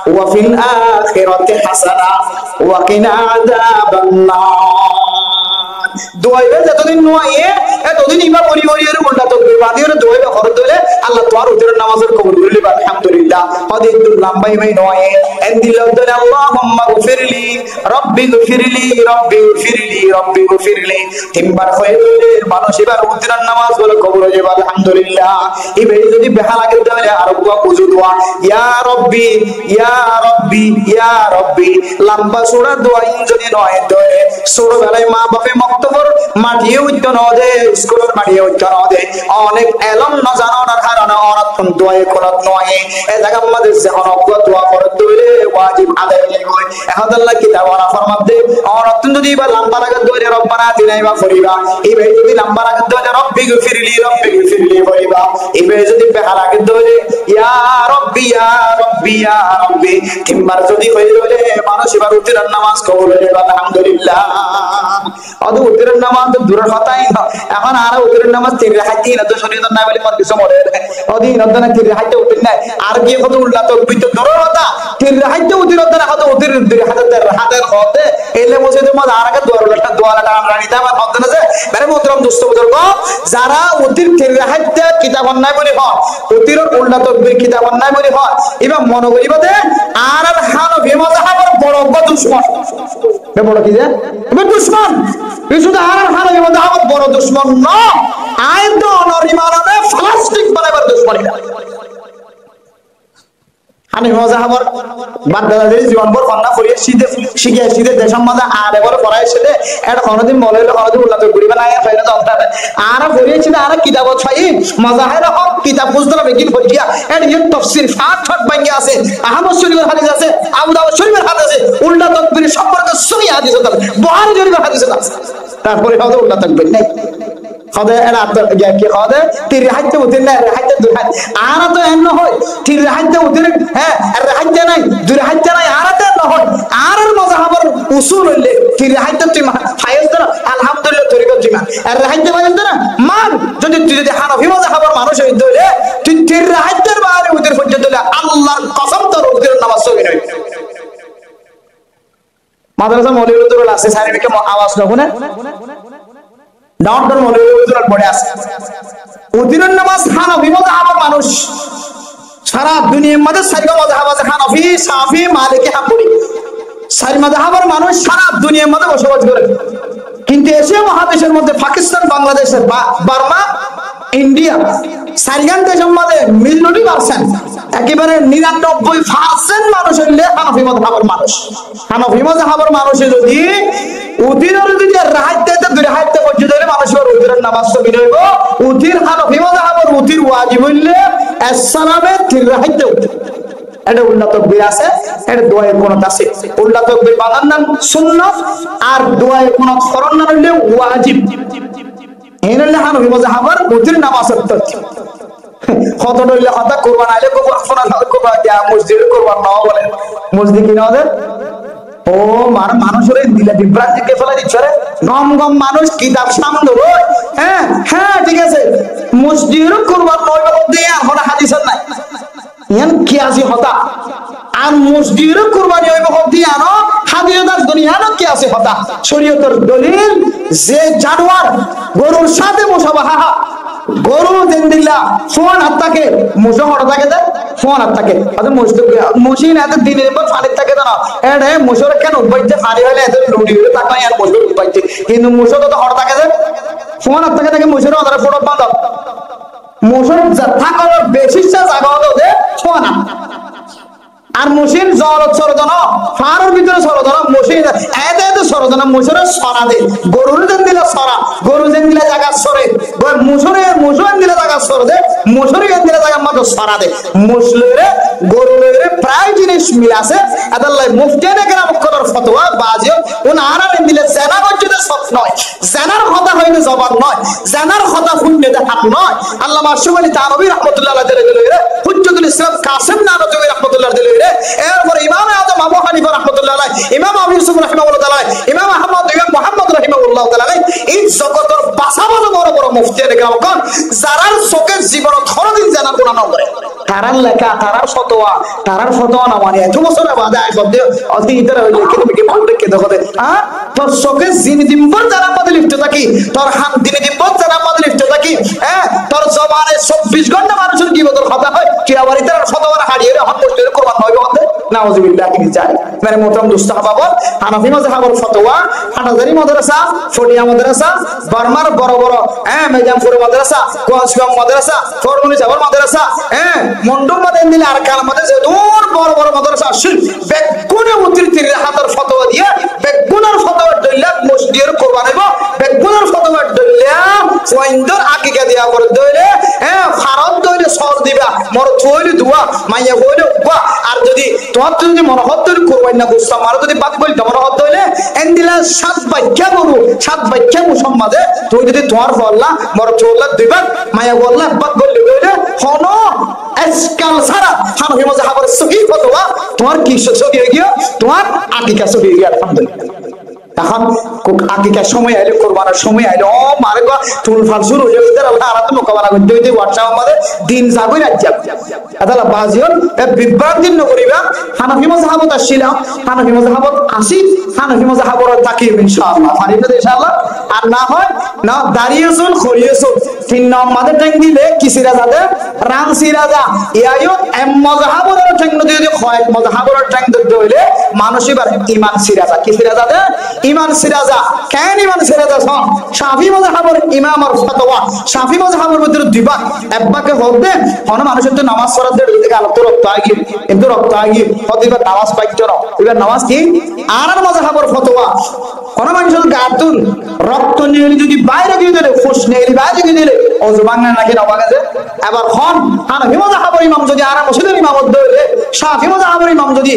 ওয়া ফিল আখিরাতি হাসানা ওয়া কিনা আযাবান নার দোয়াইবে যতদিন নোয়াইয়ে এতদিন ইমা পরিবারের উল্টা তকবীর বাঁধিয়ে দোয়াইবে খরচ দিলে আল্লাহ তোমার উত্তরের নামাজের কবুল করলে আলহামদুলিল্লাহ হদিন লম্বাই ভাই নয় এন্দিল দরে আল্লাহুম্মা গফিরলি রব্বি গফিরলি রব্বি গফিরলি রব্বি গফিরলি তিনবার হয়ে গেলে মানুষ এবার উত্তরের নামাজ বলে কবুল হয়ে যাবে আলহামদুলিল্লাহ। এবারে যদি বেহা লাগে তাহলে আর উযু দোয়া ইয়া রব্বি ইয়া রব্বি ইয়া রব্বি লম্বা সূরা দোয়া যদি নয় ধরে ছোটবেলায় মা বাপে মক্তবর মাটিয়ে উঠতে ন দে স্কুলের মাটিয়ে উঠতে ন দে অনেক এলম না জানানোর কারণে অনর্থন দোয়ায় কোনত নয় এ জায়গা আমাদের যখন অজ্ঞ দোয়া করতে হইলে ওয়াজিব আদায় হয় এখন আল্লাহ কিতাব ওয়ালা ফরমাত দে অনর্থন যদি বা লম্বা লাগে দোয়া রব্বানা আতিনা বা ফরিবা এবারে যদি লম্বা লাগে দোয়া রব্বি গফিরলি ফরিবা এবারে যদি বেহা লাগে দোয়া ইয়া রব্বি ইয়া রব্বি ইয়া রব্বি তিনবার যদি হয়ে গেলে মানুষ এবার উত্তরের নামাজ কবুল হয়ে যাবে আলহামদুলিল্লাহ। আদু উত্তরের নামাজ তো দূরের কথাই না এখন আর উত্তরের নামাজ তিন রাখাইতেই না তো শরীয়ত না বলে মত কিছু মরে অধীন অধ্যয়ন তিন রাখাইতে উঠেন না আর কি কত উল্টা তো বিত দূরের কথা তিন রাখাইতে উত্তর অধ্যয়ন কত উত্তর হাতের হতে এলে মসজিদের মধ্যে আর আগে দোয়ালাটা আমরা নিতে আমার অধ্যয়ন আছে মানে মোহতরম দোস্ত বুজুর্গ যারা উত্তর তিন রাখাইতে কিতাব অন্যায় বলি হয় উত্তরের উল্টা তকবীর কিতাব অন্যায় বলি হয় এবং মনে করিবাতে আর হানফি মাযহাবের বড় দুশমন বড় কি যে দুশমন শুধু আর হানফি মাযহাবের বড় দুশমন না আইন অনরিমানে প্লাস্টিক বানাবার দুশমনী হানফি মাযহাবের বাদদাদের জীবনভর কন্যা করিয়ে শীতে দেশের মাঝে আর এবার পড়াই সেটা এটা কোনোদিন মনে হলো কোনোদিন উল্লাত করিবে না ফাইলে দরকার আর করিয়েছি আর কিতাব ছাই মাযহাবের হক কিতাব বুঝতে হবে কি হইয়া এর ইয়ে তাফসীর ফাত ভাঙ্গি আছে আহমদ শরীফের হাদিস আছে আবু দাউদ শরীফের হাদিস আছে উল্টা তাকবীর সম্পর্কে সহিহ হাদিস আছে বুখারী শরীফের হাদিস আছে তারপরে হয়তো উল্টা তাকবীর নাই خذ انا কি خذ তির হাইতে উঠেন না হাইতে দুই হাত আর তো এন্ন হয় তির হাইতে উঠেন হ্যাঁ আর হাইতে নাই দুই হাইতে নাই আর তো এন্ন হয় আর মাযহাবের উসুল হইলে তির হাইতে তুই ফায়েজ দাও আলহামদুলিল্লাহ তরিকত জিমান আর হাইতে বাজেন না মান যদি হানাফি মাযহাবের মানুষ হইতে হইলে তুই তির হাইতে বাইরে উঠের পর্যন্ত আল্লাহর কসম তোর উঠের নামাজ সহি নয় মাদ্রাসা মৌলভীদের আছে সারিকে আওয়াজ না শুনে ডাউন মৌলভীদের পড়ে আছে উদ্দিনের নামাজ হানাফি মাযহাবের মানুষ সারা দুনিয়ার মধ্যে সাইবা মাযহাব আছে হানাফি শাফি মালিকি হাম্বলি সারি মাযহাবের মানুষ সারা দুনিয়ার মধ্যে বসবাস করে কিন্তু এশিয়া মহাদেশের মধ্যে পাকিস্তান বাংলাদেশ বার্মা ইন্ডিয়া সারিগান দেশের মধ্যে মিলিয়ন পার্সেন্ট একেবারে 99% মানুষ হইলে হানাফি মাযহাবের মানুষ হানাফি মাযহাবের মানুষ যদি উদিনের যদি রাহাত দিতে দুই রাহাত পর্যন্ত হলে মানুষের উদিনের নামাজ সবই হইব উদির হানাফি মাযহাবের উদির ওয়াজিব হইলে আসসালামে তিন রাহাত দিতে এটা উল্টা তাকবীর আছে এটা দোয়ায়ে কুনুত আছে উল্টা তাকবীর বানান নাম সুন্নাত আর দোয়ায়ে কুনুত ফরজ না হইলে ওয়াজিব এনলে হানাফি মাযহাবের উদির নামাজের তরতিব কত হইলে কথা কুরবান আইলে কো আপনারা কুরবান দিয়া মসজিদে কুরবান নাও বলে মসজিদ কি নাও দে ও মানুষের দিলে বিভ্রান্তিকে ফেলা দিচ্ছে রে গম গম মানুষ কিতাব সামনে হ্যাঁ হ্যাঁ ঠিক আছে মসজিদে কুরবান নয় দিয়ে এখন হাদিস নাই ইয়ান কি আছে হতা আর মসজিদে কুরবানি হইব দিয়ে আনো হাদিসের দুনিয়ানো কি আছে হতা শরীয়তের দলিল যে জানোয়ার গরুর সাথে মুসাবাহা গরু দেন দিলা ফোন হাতটাকে মুসো হড় থাকে দে ফোন হাতটাকে আচ্ছা মসজিদ এত দিনের পর ফানির থাকে না এটা মুসোর কেন উপাইতে ফানি হলে এত লুডি হলে তাকাই আর মুসোর উপাইতে কিন্তু মুসো তো হড় থাকে দে ফোন হাতটাকে থাকে মুসোর ওদের ফটো বাঁধ মুসোর থাকার বেশি জায়গা হতো দে ফোন আর মসিন জলত সরদন ফারের ভিতরে সরদন মসিন এতে এতে সরদন মুসরে সরা দে গরুর দেন দিলে সরা গরু দেন দিলে জায়গা সরে মুসুরেন দিলে জায়গা সরে দে মুসুরি দেন দিলে জায়গা মাত্র সরা দে মুসলিরে গরুরে প্রায় জিনিস মিল আছে আদাল্লাহ মুফতিয়ানে কেরাম করার ফতোয়া বাজিও উন আরা দেন দিলে জানা গজ্জতে সব নয় জানার কথা হইলে জবান নয় জানার কথা শূন্য দেখাত নয় আল্লামা আশরাফ তানভী রাহমাতুল্লাহ আলাইহি দিলে হুজ্জাতুল ইসলাম কাসিম নানভী রাহমাতুল্লাহ আলাইহি এরপর ইমাম আযম আবু হানিফা রাহমাতুল্লাহ আলাইহি ইমাম আবু ইউসুফ রাহিমাহুল্লাহ তাআলা ইমাম আহমদ ইমাম মুহাম্মদ রাহিমাহুল্লাহ তাআলা এই জগতের বাসাবাদ বড় বড় মুফতিয়ানে কেরাম কোন যারার চোখে জীবনত কোনদিন জানা গুনাহ নকরে তারার লেখা তারার ফতোয়া না মানে এত বছর বাদে আয় শব্দে অতি ইতারা হইলে কেন কি বলতে কে দেখো তোর চোখে জিনি দিম্বর যারা পদে লিপ্ত থাকি তোর হাত দিনে দিম্বর যারা পদে লিপ্ত থাকি হ্যাঁ তোর জবানে 24 ঘন্টা মানুষের কি বদল কথা হয় কি আবার ইতার ফতোয়া হারিয়ে হন করতে কোরবান হয় বলতে নাউজুবিল্লাহ কি যায় মেরে মোহতরম দোস্ত হাবাব হানাফি মাযহাবের ফতোয়া হাটাজারি মাদ্রাসা ফটিয়া মাদ্রাসা বর্মার বড় বড় মেজামপুর মাদ্রাসা কোয়াসগাঁও মাদ্রাসা ফরমুনি সাগর মাদ্রাসা মন্ডল মাদ্রাসা দিলে আর কাল মাদ্রাসা দূর বড় বড় মাদ্রাসা আসল বেগুনে উত্তরীর হাতের ফতোয়া দিয়ে বেগুনের ফতোয়া দইলা মসজিদের কোরবান হইব বেগুনের ফতোয়া দইলা ওয়াইন্দর আকিকা দিয়া করে দইলে ফারত দইলে সর দিবা মর থইলে দুয়া মাইয়া হইলে উবা আর যদি তোমার যদি মনোহত তৈরি করবেন না বুঝছো আমার যদি বাদ বলি তোমার হত হইলে এন্দিলা 7 বাক্যা বলবো 7 বাক্যা মুসম্মাদে তুই যদি তোমার বললা মর চোলা দিবা মাইয়া বললা বাদ বললি কইলে হন আজকাল সারা হানাফি মাযহাবের সহিহ ফতোয়া তোমার কি সহি হয়ে গিয়া তোমার আকিকা সহি হয়ে গিয়া আলহামদুলিল্লাহ এখন আকিকার সময় আইলে কোরবানের সময় আইলে ও মারে গো তুল ফাল শুরু হয়ে গেছে আর আমরা তো মোকাবেলা করতে হইতে হোয়াটসঅ্যাপ আমাদের দিন যাবই রাত যাব আদালা বাজিও বিভ্রান্তি ন করিবা হানাফি মাযহাবত আসিলাম হানাফি মাযহাবত আসি হানাফি মাযহাবর তাকিব ইনশাআল্লাহ পারিনা ইনশাআল্লাহ আর না হয় না দাঁড়িয়েছুন খড়িয়েছুন তিন নম্বরে ট্যাং দিলে কিসিরা যাবে রাম সিরাজা ইয়ায়ো এম মাযহাবর ট্যাং যদি হয় মাযহাবর ট্যাং দিতে হইলে মানসিবার ঈমান সিরাজা কি সিরাজা দে ইমান সিরাজা কেন ইমান সিরাজা সন শাফি মাযহাবের ইমামের ফতোয়া শাফি মাযহাবের মধ্যে দিবা একবাকে হবে কোন মানুষের তো নামাজ পড়াতে দিকে আলো তো রক্ত আগি কিন্তু রক্ত আগি হদিবা নামাজ পাইতো না এবার নামাজ কি আর মাযহাবের ফতোয়া কোন মানুষের গাতুন রক্ত নিয়ে যদি বাইরে দিয়ে দিলে ফুস নিয়ে বাইরে দিয়ে দিলে ওযু ভাঙনা নাকি না ভাঙে যে এবার খন হানাফি মাযহাবের ইমাম যদি আর মুসলিম ইমামত দিলে শাফি মাযহাবের ইমাম যদি